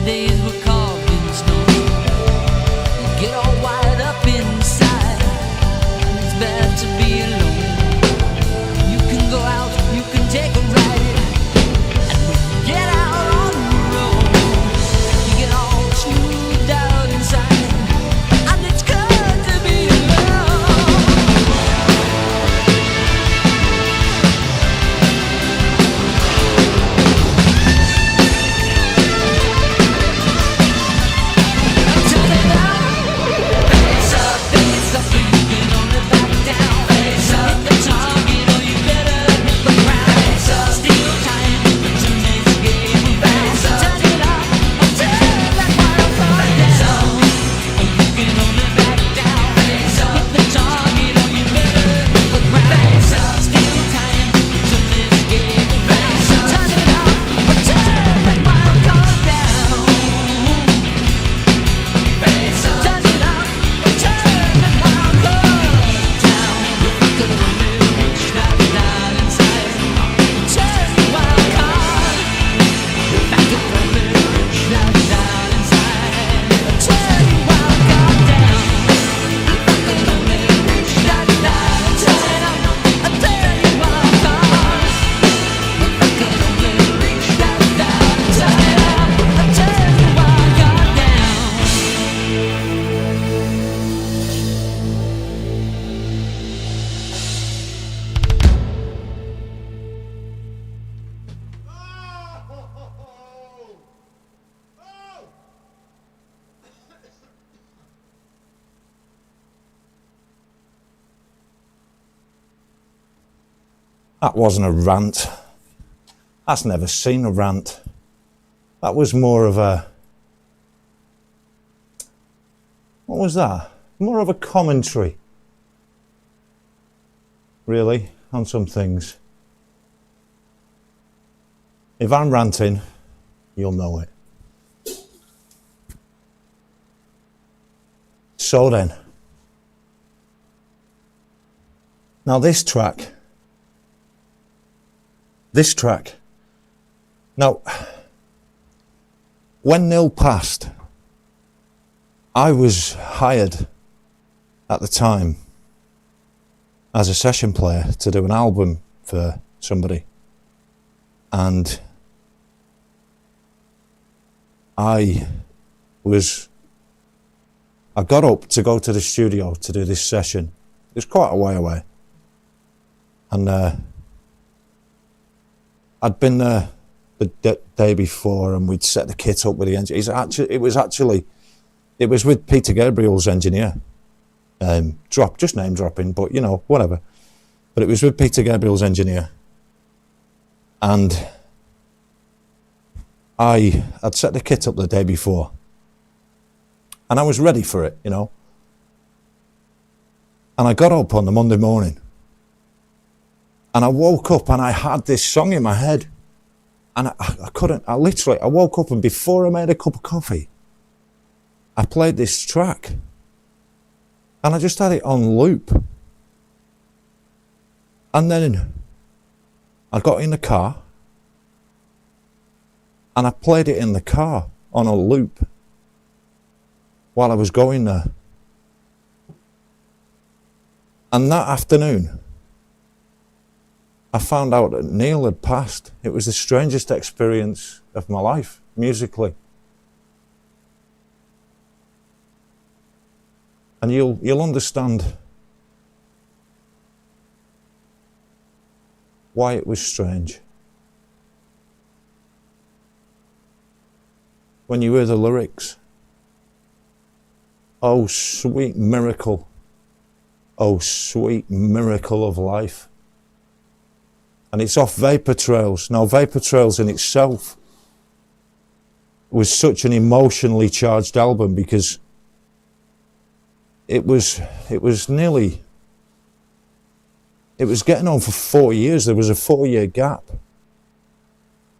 days were carved in stone. You get all wired up inside. It's bad to be alone. You can go out, you can take a ride, and when you get out on the road, you get all smoothed out inside, and it's good to be alone. Turn it up, face up, you can only back down. Face up, hit the target or you better hit the ground. Face up, steal time to make the game fast. Turn it up, turn that wild card down. You can only back down. Face up, hit the target or you better hit the ground. Face up, steal time to make the game fast. Turn it up, turn that wild card down. Face up, turn it up, turn that wild card down. Look at the mirror, snap it down inside. Turn the wild card. Back to the mirror, snap it down inside. Turn the wild card down. Back to the mirror, snap it down inside. Turn the wild card. Back to the mirror, snap it down inside. Turn the wild card down. That wasn't a rant. That's never seen a rant. That was more of a... What was that? More of a commentary. Really, on some things. If I'm ranting, you'll know it. So then. Now this track. Now, when Neil passed, I was hired at the time as a session player to do an album for somebody. And I got up to go to the studio to do this session. It was quite a way away. And I'd been there the day before, and we'd set the kit up with the engineer. It was with Peter Gabriel's engineer. Just name dropping, but you know, whatever. But it was with Peter Gabriel's engineer. And I had set the kit up the day before. And I was ready for it, you know. And I got up on the Monday morning. And I woke up and I had this song in my head. And I woke up and before I made a cup of coffee, I played this track. And I just had it on loop. And then I got in the car and I played it in the car on a loop while I was going there. And that afternoon, I found out that Neil had passed. It was the strangest experience of my life, musically. And you'll understand why it was strange. When you hear the lyrics, oh sweet miracle, oh sweet miracle of life. And it's off Vapor Trails. Now Vapor Trails in itself was such an emotionally charged album because it was getting on for 4 years. There was a 4-year gap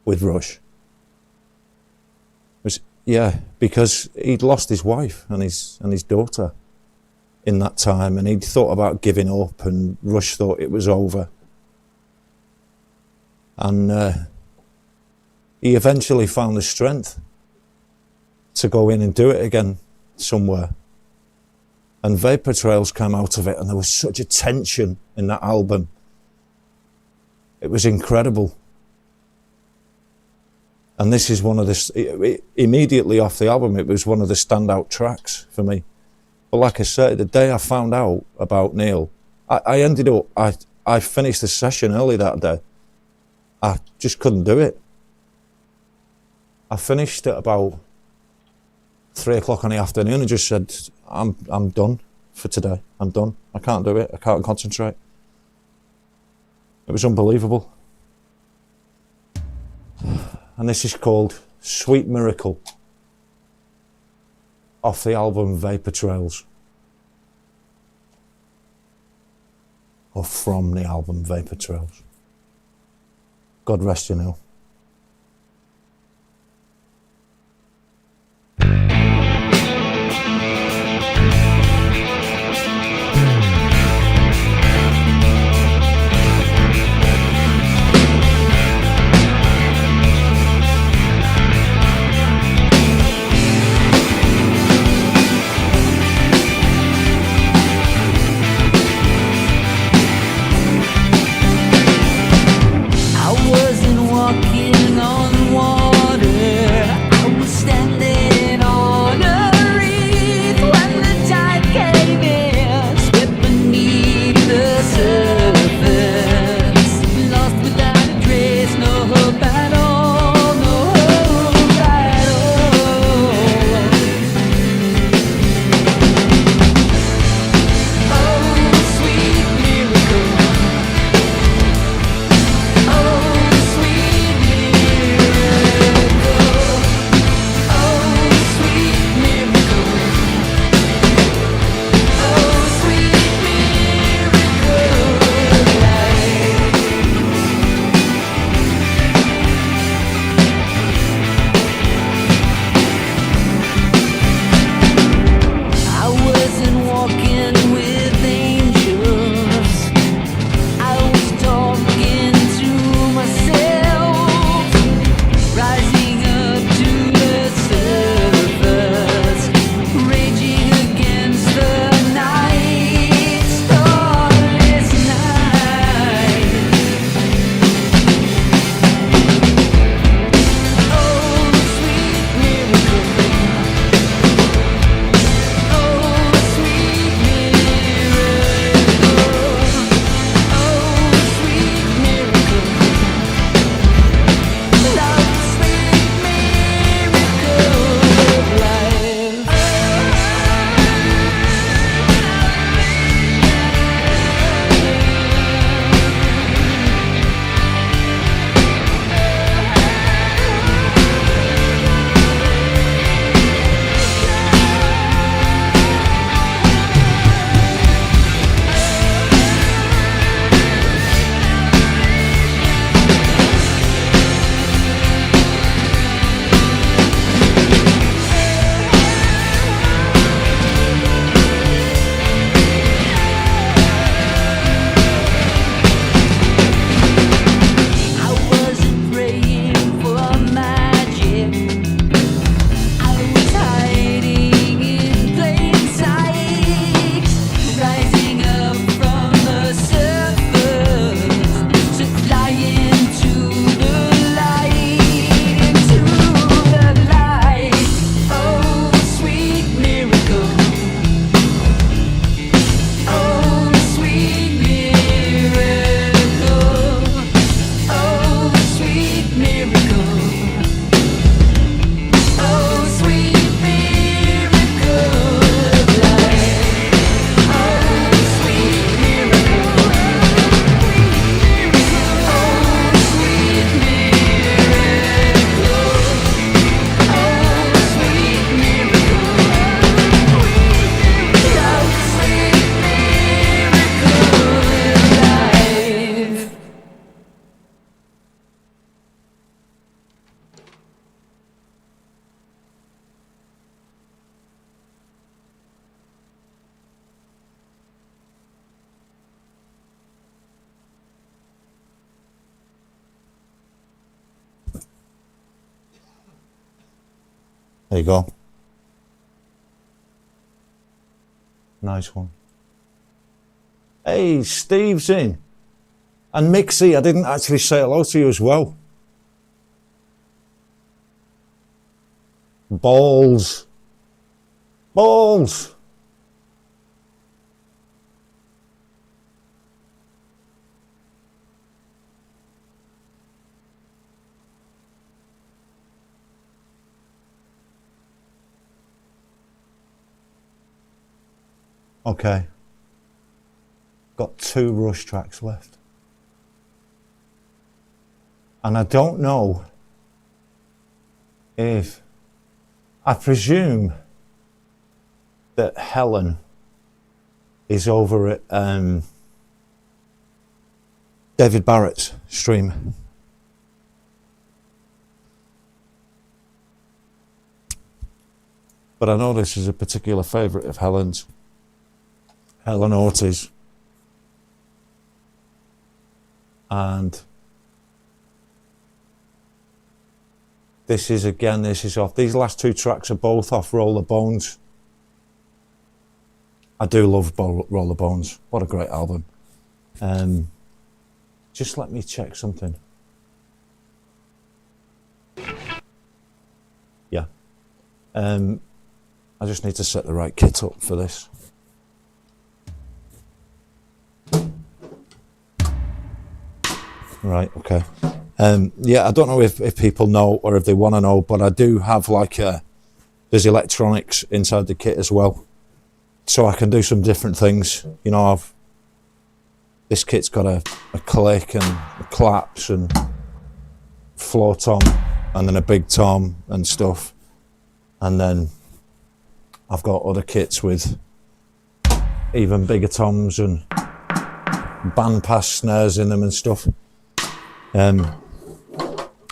with Rush. Because he'd lost his wife and his daughter in that time, and he'd thought about giving up, and Rush thought it was over. And he eventually found the strength to go in and do it again somewhere. And Vapor Trails came out of it, and there was such a tension in that album. It was incredible. And this is one of the, immediately off the album, it was one of the standout tracks for me. But like I said, the day I found out about Neil, I ended up, I finished the session early that day. I just couldn't do it. I finished at about 3 o'clock in the afternoon and just said, I'm done for today. I'm done. I can't do it. I can't concentrate. It was unbelievable. And this is called Sweet Miracle, off the album Vapor Trails. Or from the album Vapor Trails. God rest you now. There you go. Nice one. Hey, Steve's in. And Mixie, I didn't actually say hello to you as well. Balls. Balls. Okay. Got 2 Rush tracks left. And I don't know if, I presume that Helen is over at David Barrett's stream. But I know this is a particular favourite of Helen's. Helen Ortiz. And this is off. These last 2 tracks are both off Roller Bones. I do love Roller Bones. What a great album. Just let me check something. Yeah. I just need to set the right kit up for this. Right, okay. Yeah, I don't know if people know or if they want to know, but I do have like there's electronics inside the kit as well. So I can do some different things. You know, this kit's got a click and claps and floor tom and then a big tom and stuff. And then I've got other kits with even bigger toms and bandpass snares in them and stuff.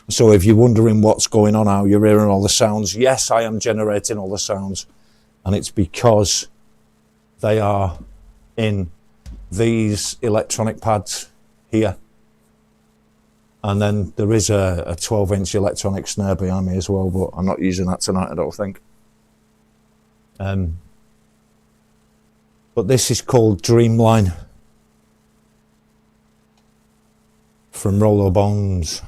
So if you're wondering what's going on, how you're hearing all the sounds, yes, I am generating all the sounds, and it's because they are in these electronic pads here. And then there is a 12-inch electronic snare behind me as well, but I'm not using that tonight, I don't think. But this is called Dreamline from Roller Bones.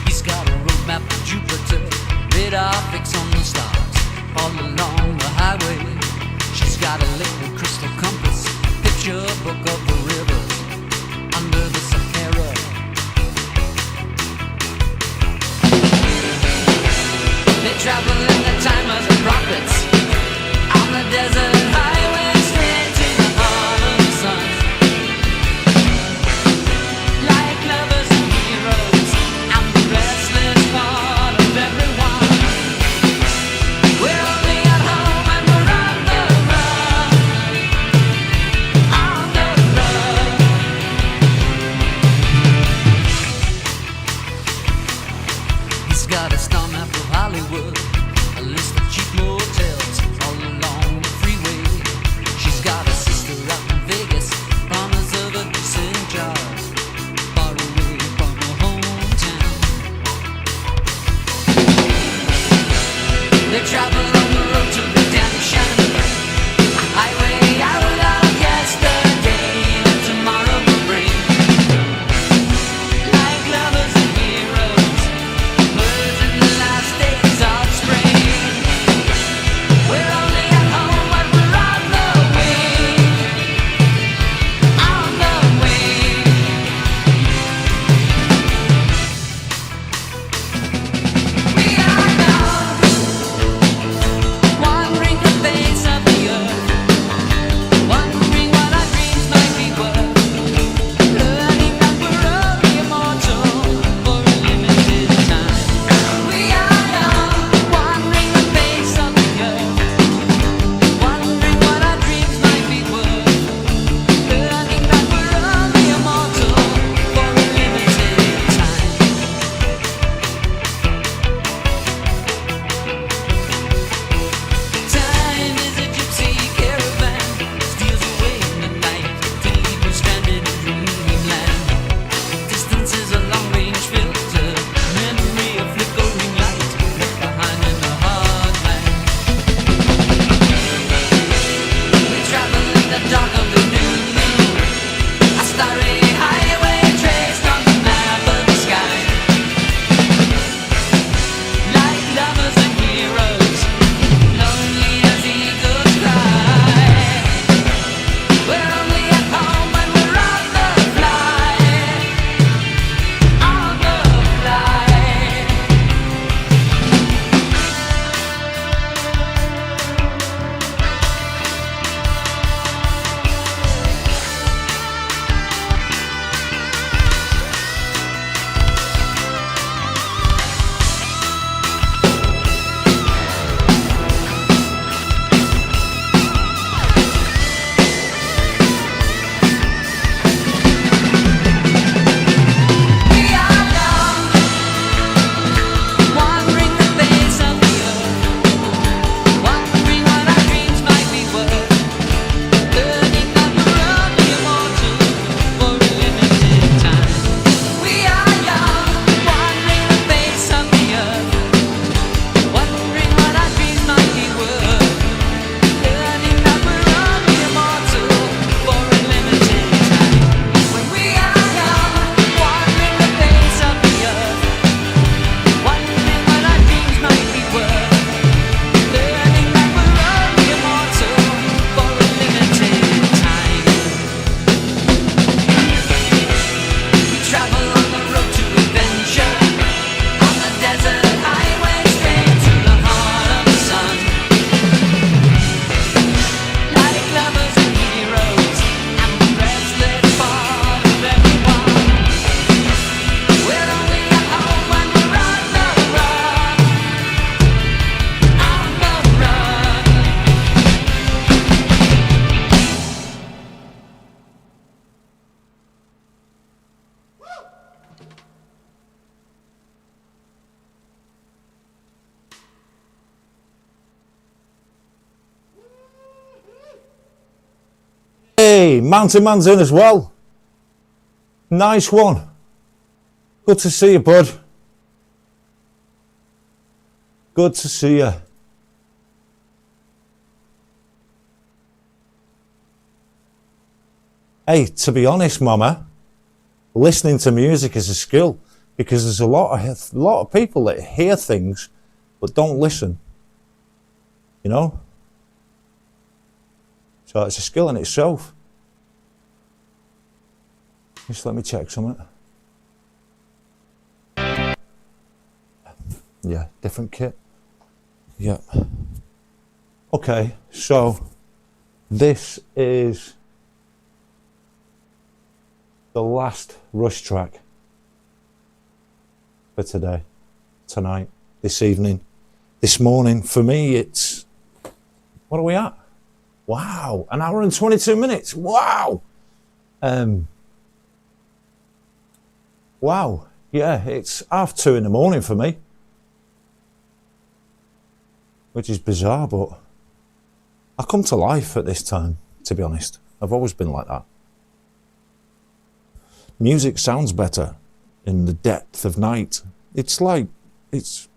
He's got a roadmap to Jupiter, radar fix on the stars, all along the highway. She's got a liquid crystal compass, picture book of the rivers under the Sahara. They travel in the time of the prophets on the desert highway straight to the heart of the sun. Like lovers and heroes, I'm the restless part of everyone. We're only at home and we're on the run. On the run. He's got a star map of Hollywood, a list of cheap motels all along the freeway. She's got a sister out in Vegas, promise of a decent job, far away from her hometown. They travel on the road to redemption, highway out of yesterday that tomorrow will bring. Like lovers and heroes, birds in the last days of spring. We're only at home when we're on the wing. On the wing. We are gone. Hey, Mountain Man's in as well. Nice one. Good to see you, bud. Good to see you. Hey, to be honest, Mama, listening to music is a skill, because there's a lot of people that hear things but don't listen. You know? So it's a skill in itself. Just let me check something. Yeah, different kit. Yeah. Okay, so this is the last Rush track for today, tonight, this evening, this morning. For me, it's, what are we at? Wow, an hour and 22 minutes. Wow. Wow. Yeah, it's 2:30 in the morning for me, which is bizarre, but I come to life at this time, to be honest. I've always been like that. Music sounds better in the depth of night. It's like, it's,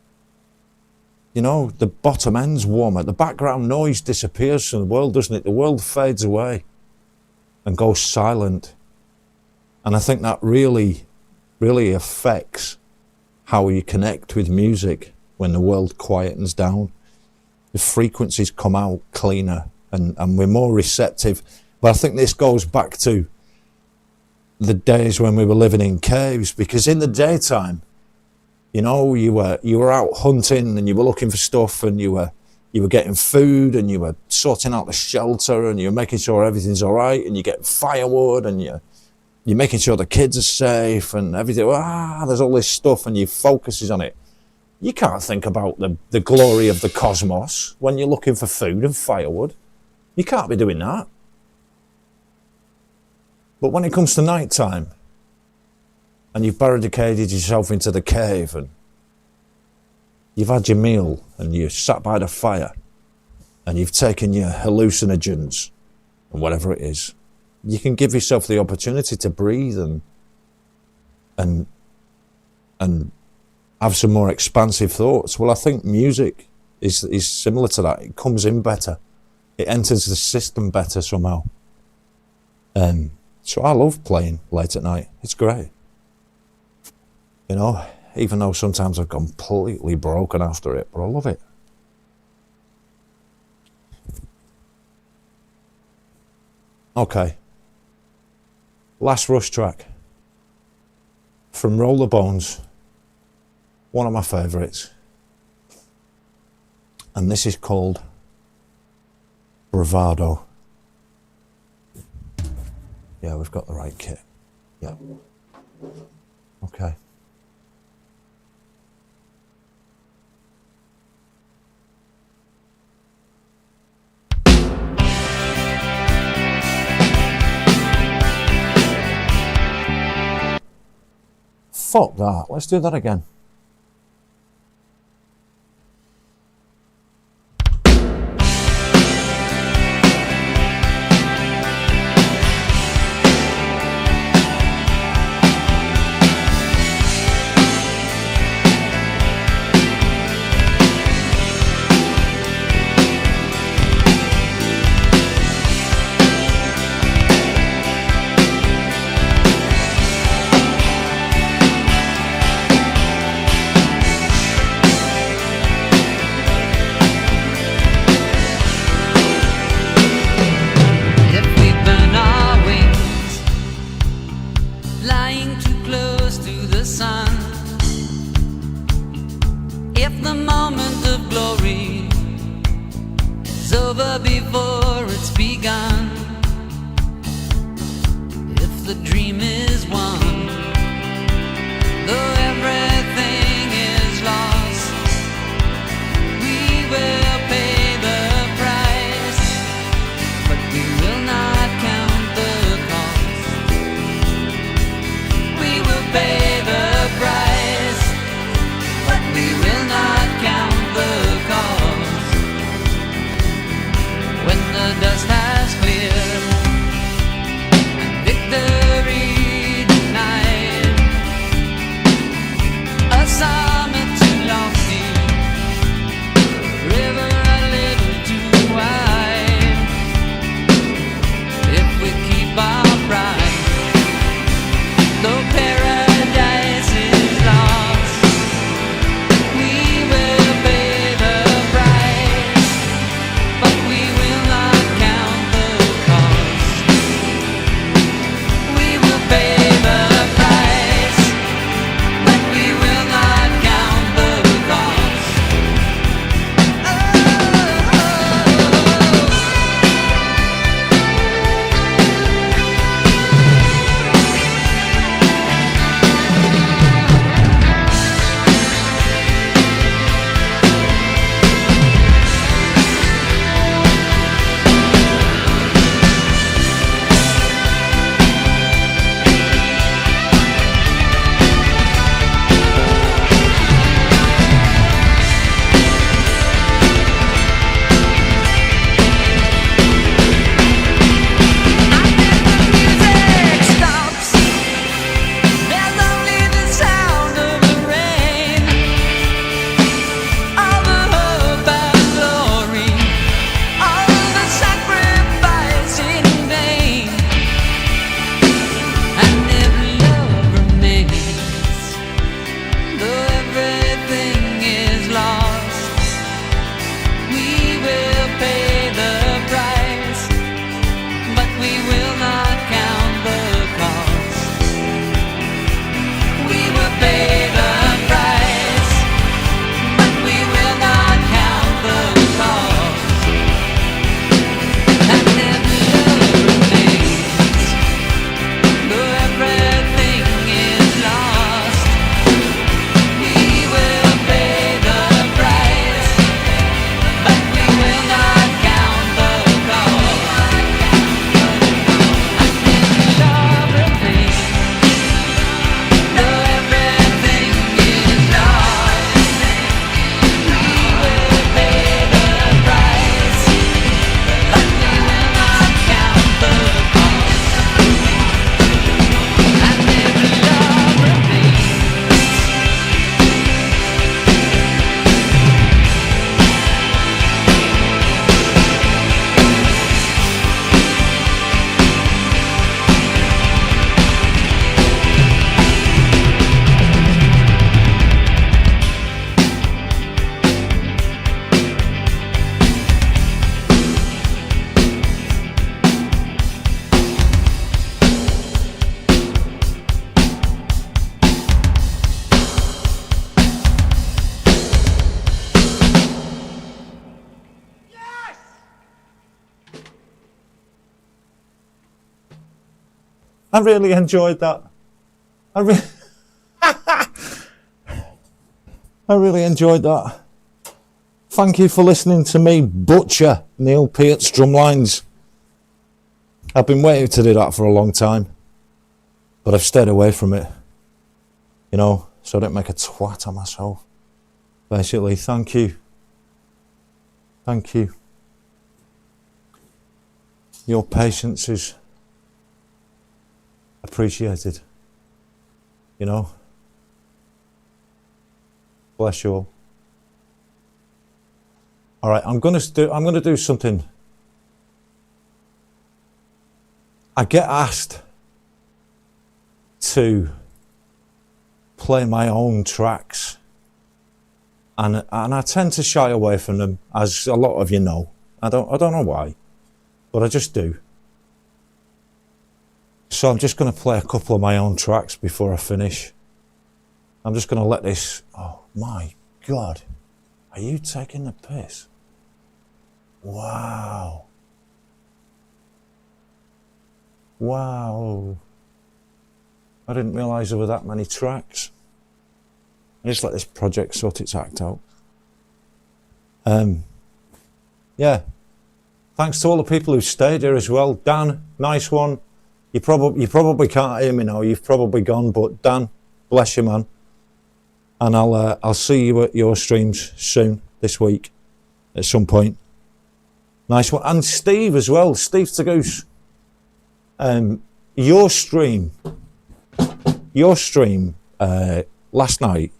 you know, the bottom end's warmer. The background noise disappears from the world, doesn't it? The world fades away and goes silent. And I think that really affects how you connect with music when the world quietens down. The frequencies come out cleaner and we're more receptive. But I think this goes back to the days when we were living in caves, because in the daytime, you know, you were out hunting and you were looking for stuff, and you were getting food, and you were sorting out the shelter, and you were making sure everything's all right, and you get firewood, and you're making sure the kids are safe and everything. There's all this stuff, and your focus is on it. You can't think about the glory of the cosmos when you're looking for food and firewood. You can't be doing that. But when it comes to night time, and you've barricaded yourself into the cave, and you've had your meal, and you sat by the fire, and you've taken your hallucinogens, and whatever it is, you can give yourself the opportunity to breathe and have some more expansive thoughts. Well, I think music is similar to that. It comes in better. It enters the system better somehow. So I love playing late at night. It's great. You know, even though sometimes I'm completely broken after it, but I love it. Okay. Last Rush track. From Roll the Bones. One of my favourites. And this is called Bravado. Yeah, we've got the right kit. Yeah. Okay. Fuck that. Let's do that again. I really enjoyed that. I really enjoyed that. Thank you for listening to me butcher Neil Peart's drumlines. I've been waiting to do that for a long time, but I've stayed away from it, you know, so I don't make a twat of myself. Basically, thank you. Thank you. Your patience is appreciated, you know. Bless you all. All right, I'm gonna do something. I get asked to play my own tracks, and I tend to shy away from them, as a lot of you know. I don't know why, but I just do. So I'm just going to play a couple of my own tracks before I finish. I'm just going to let this... Oh my God. Are you taking the piss? Wow. Wow. I didn't realise there were that many tracks. I just let this project sort its act out. Yeah. Thanks to all the people who stayed here as well. Dan, nice one. You probably can't hear me now. You've probably gone, but Dan, bless you, man. And I'll see you at your streams soon this week, at some point. Nice one. And Steve as well. Steve the Goose. Your stream last night,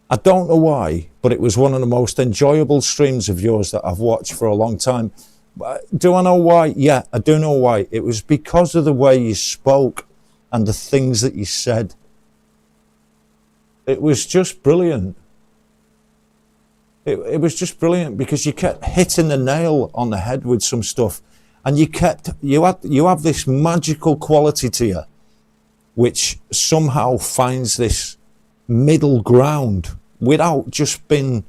I don't know why, but it was one of the most enjoyable streams of yours that I've watched for a long time. Do I know why? Yeah, I do know why. It was because of the way you spoke and the things that you said. It was just brilliant. It was just brilliant because you kept hitting the nail on the head with some stuff, and you have this magical quality to you, which somehow finds this middle ground without just being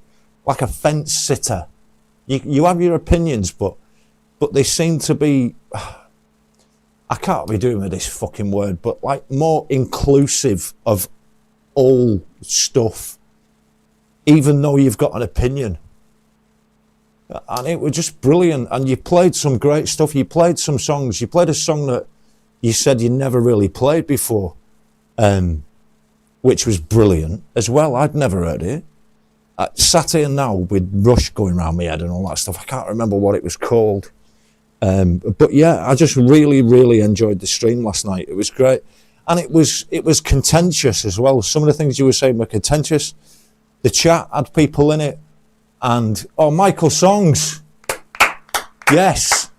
like a fence sitter. You have your opinions, but they seem to be, I can't be doing with this fucking word, but like more inclusive of all stuff, even though you've got an opinion. And it was just brilliant. And you played some great stuff. You played some songs. You played a song that you said you never really played before, which was brilliant as well. I'd never heard it. I sat here now with Rush going around my head and all that stuff. I can't remember what it was called. But yeah, I just really, really enjoyed the stream last night. It was great. And it was contentious as well. Some of the things you were saying were contentious. The chat had people in it. And, oh, Michael Songs. Yes.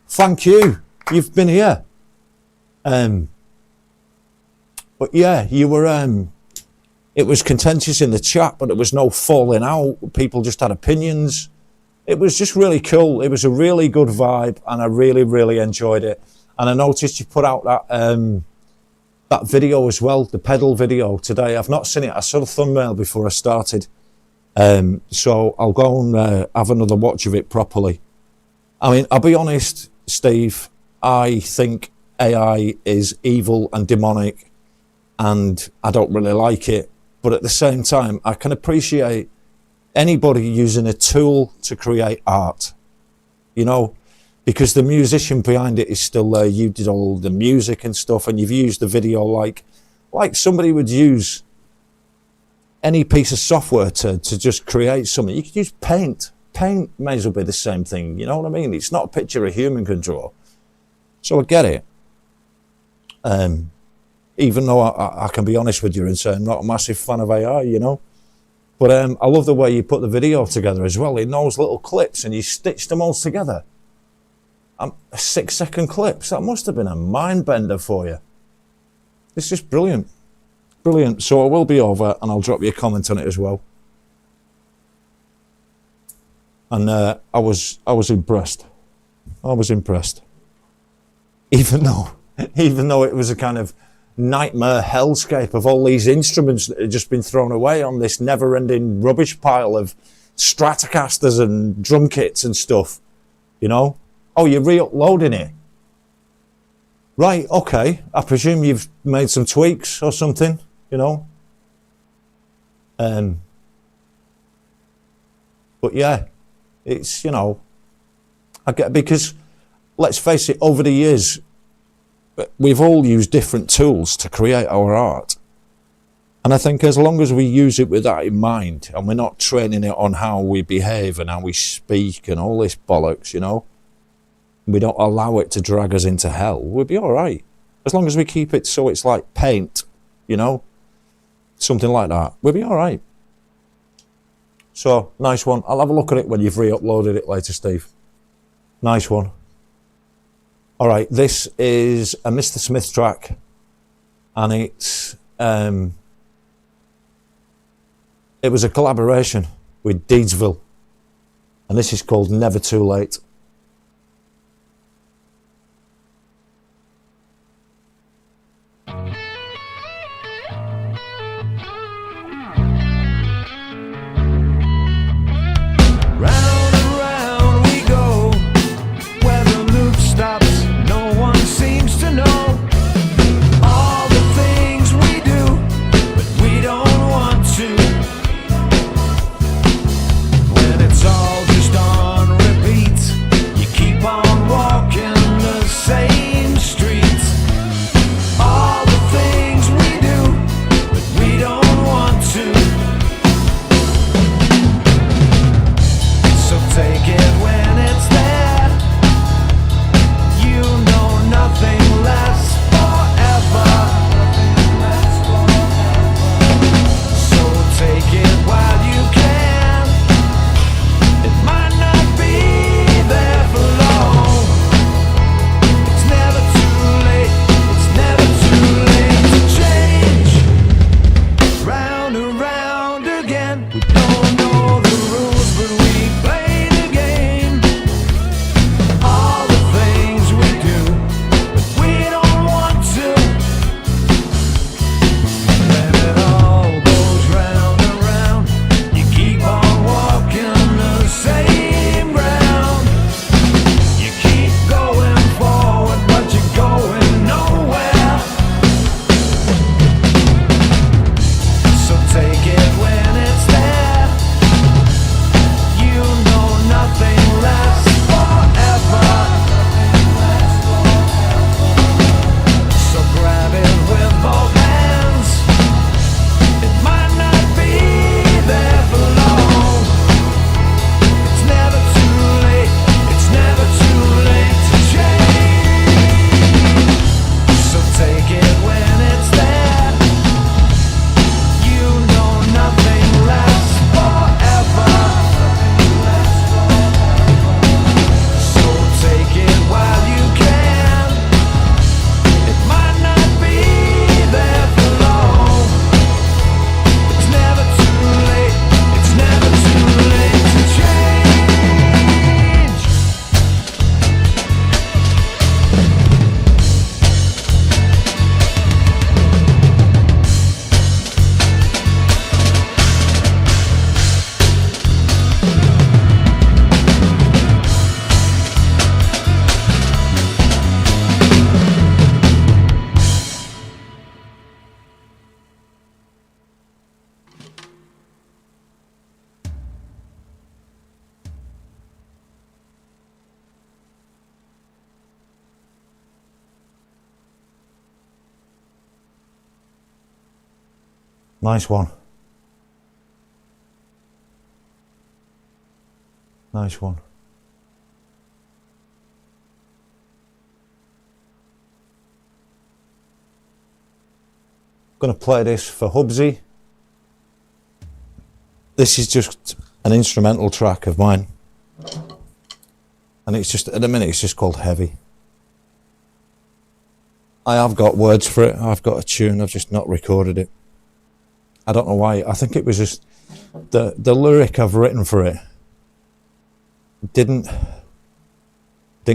Thank you. You've been here. But yeah, you were, it was contentious in the chat, but there was no falling out. People just had opinions. It was just really cool. It was a really good vibe, and I really, really enjoyed it. And I noticed you put out that video as well, the pedal video today. I've not seen it. I saw the thumbnail before I started. So I'll go and have another watch of it properly. I mean, I'll be honest, Steve, I think AI is evil and demonic, and I don't really like it. But at the same time, I can appreciate anybody using a tool to create art, you know, because the musician behind it is still there. You did all the music and stuff, and you've used the video like somebody would use any piece of software to just create something. You could use paint. Paint may as well be the same thing, you know what I mean? It's not a picture a human can draw. So I get it. Even though I can be honest with you and say I'm not a massive fan of AI, you know. But I love the way you put the video together as well, in those little clips, and you stitched them all together. 6-second clips. That must have been a mind bender for you. It's just brilliant. Brilliant. So I will be over, and I'll drop you a comment on it as well. And I was impressed. I was impressed. Even though it was a kind of nightmare hellscape of all these instruments that had just been thrown away on this never-ending rubbish pile of Stratocasters and drum kits and stuff, you know. Oh, you're re-uploading it. Right, okay. I presume you've made some tweaks or something, you know. But yeah, it's, you know, I get, because let's face it, over the years, we've all used different tools to create our art. And I think as long as we use it with that in mind, and we're not training it on how we behave and how we speak and all this bollocks, you know, we don't allow it to drag us into hell, we'll be all right. As long as we keep it so it's like paint, you know, something like that, we'll be all right. So, nice one. I'll have a look at it when you've re-uploaded it later, Steve. Nice one. All right, this is a Mr. Smith track, and it's it was a collaboration with Deedsville, and this is called Never Too Late. Nice one. Nice one. Going to play this for Hubsy. This is just an instrumental track of mine. And it's just, at the minute, it's just called Heavy. I have got words for it. I've got a tune. I've just not recorded it. I don't know why. I think it was just the lyric I've written for it didn't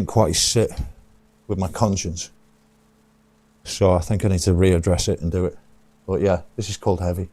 quite sit with my conscience. So I think I need to readdress it and do it. But yeah, this is called Heavy.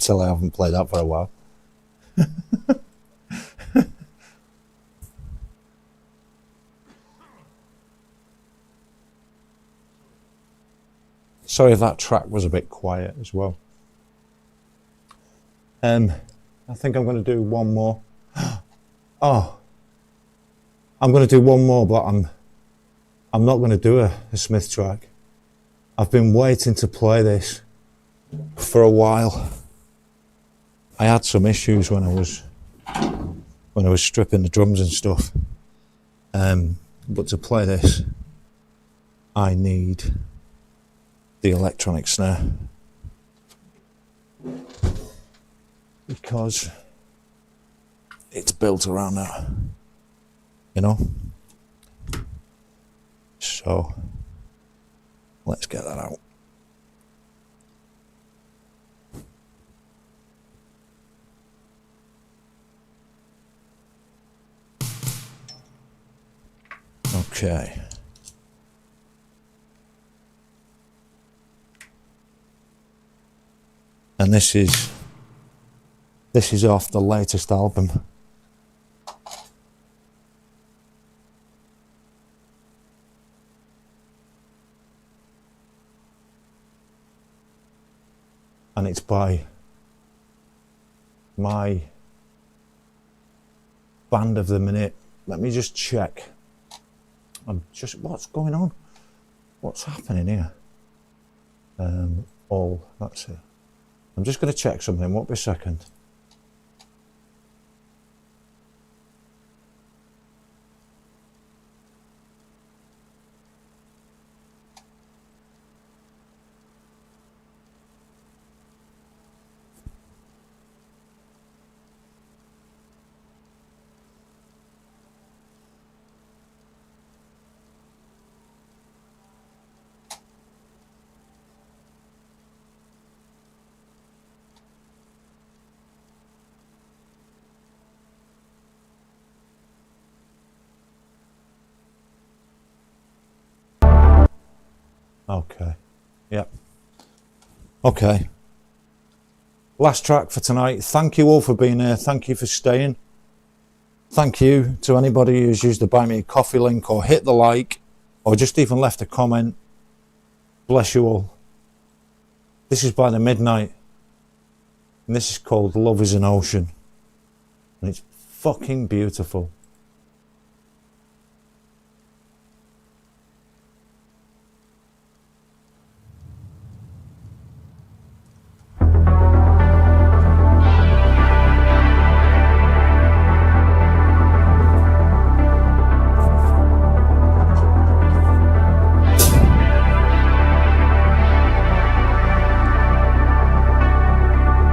tell I haven't played that for a while. Sorry if that track was a bit quiet as well. I think I'm going to do one more. Oh, I'm going to do one more, but I'm not going to do a Smith track. I've been waiting to play this for a while. I had some issues when I was stripping the drums and stuff. But to play this, I need the electronic snare, because it's built around that, you know. So let's get that out. Okay. And this is off the latest album. And it's by my band of the minute. Let me just check. What's going on? What's happening here? That's it. I'm just going to check something. Won't be a second. Okay. Yep. Okay. Last track for tonight. Thank you all for being here. Thank you for staying. Thank you to anybody who's used the Buy Me a Coffee link or hit the like or just even left a comment. Bless you all. This is by the Midnight. And this is called Love is an Ocean. And it's fucking beautiful.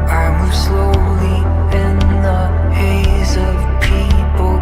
I move slowly in the haze of people.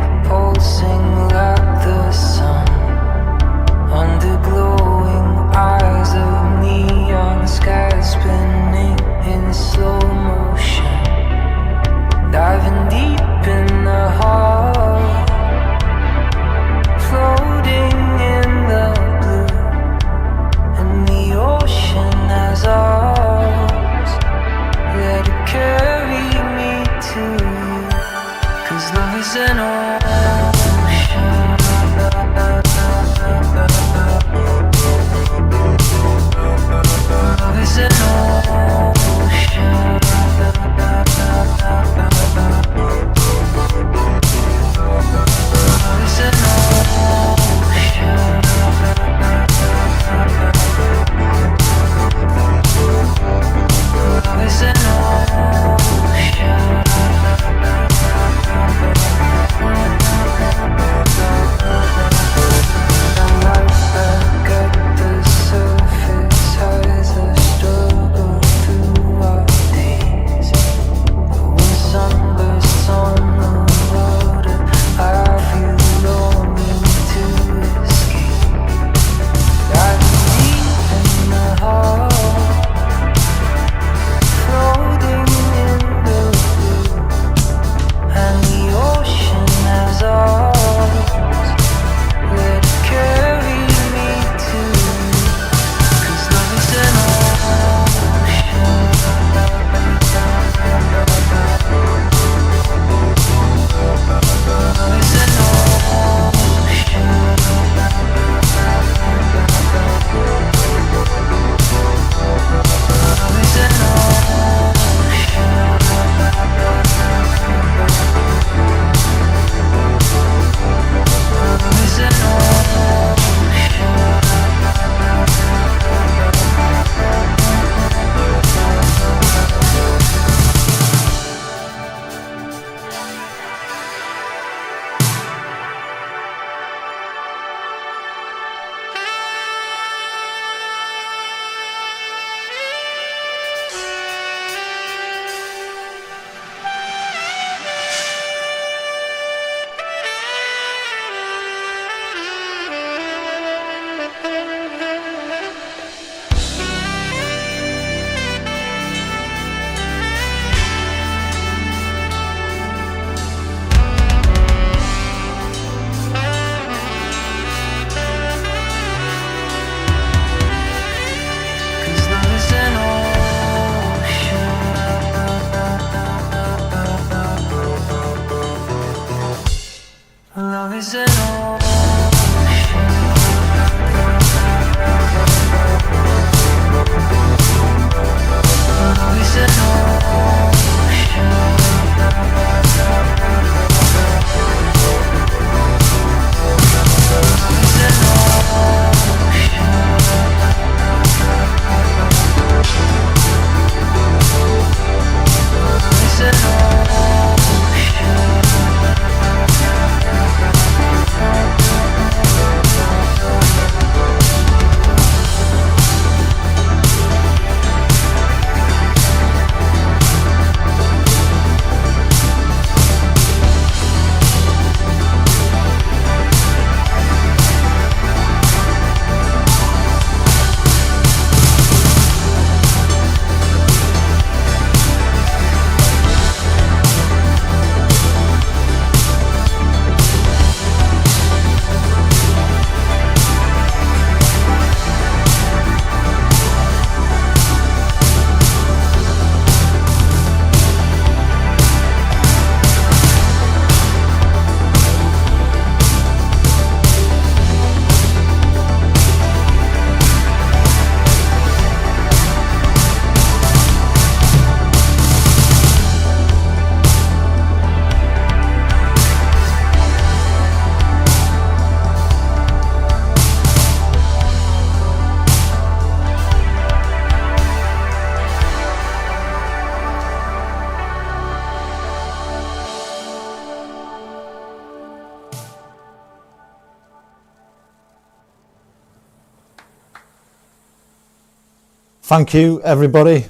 Thank you, everybody.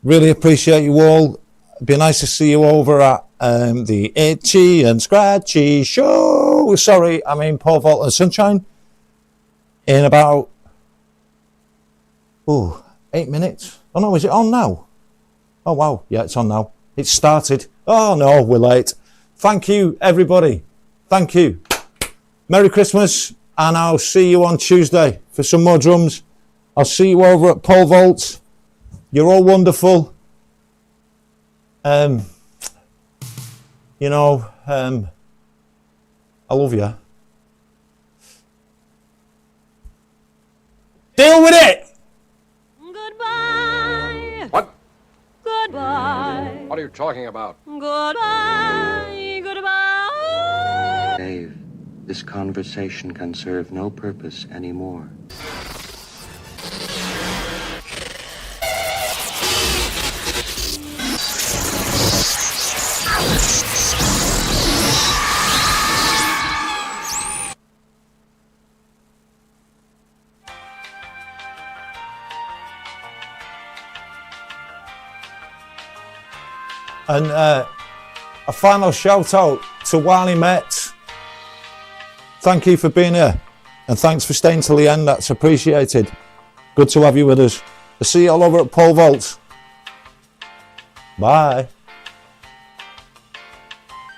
Really appreciate you all. It'd be nice to see you over at the Itchy and Scratchy show. Sorry, I mean Pole Vault and Sunshine. In about 8 minutes. Oh no, is it on now? Oh wow, yeah, it's on now. It's started. Oh no, we're late. Thank you, everybody. Thank you. Merry Christmas, and I'll see you on Tuesday for some more drums. I'll see you over at Pole Vault. You're all wonderful. You know, I love you. Deal with it! Goodbye. What? Goodbye. What are you talking about? Goodbye. Goodbye. Dave, this conversation can serve no purpose anymore. And a final shout out to Wally Metz. Thank you for being here, and thanks for staying till the end. That's appreciated. Good to have you with us. I'll see you all over at Pole Vault. Bye.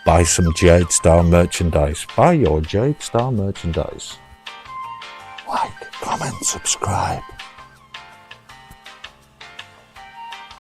Buy some Jade Star merchandise. Buy your Jade Star merchandise. Like, comment, subscribe.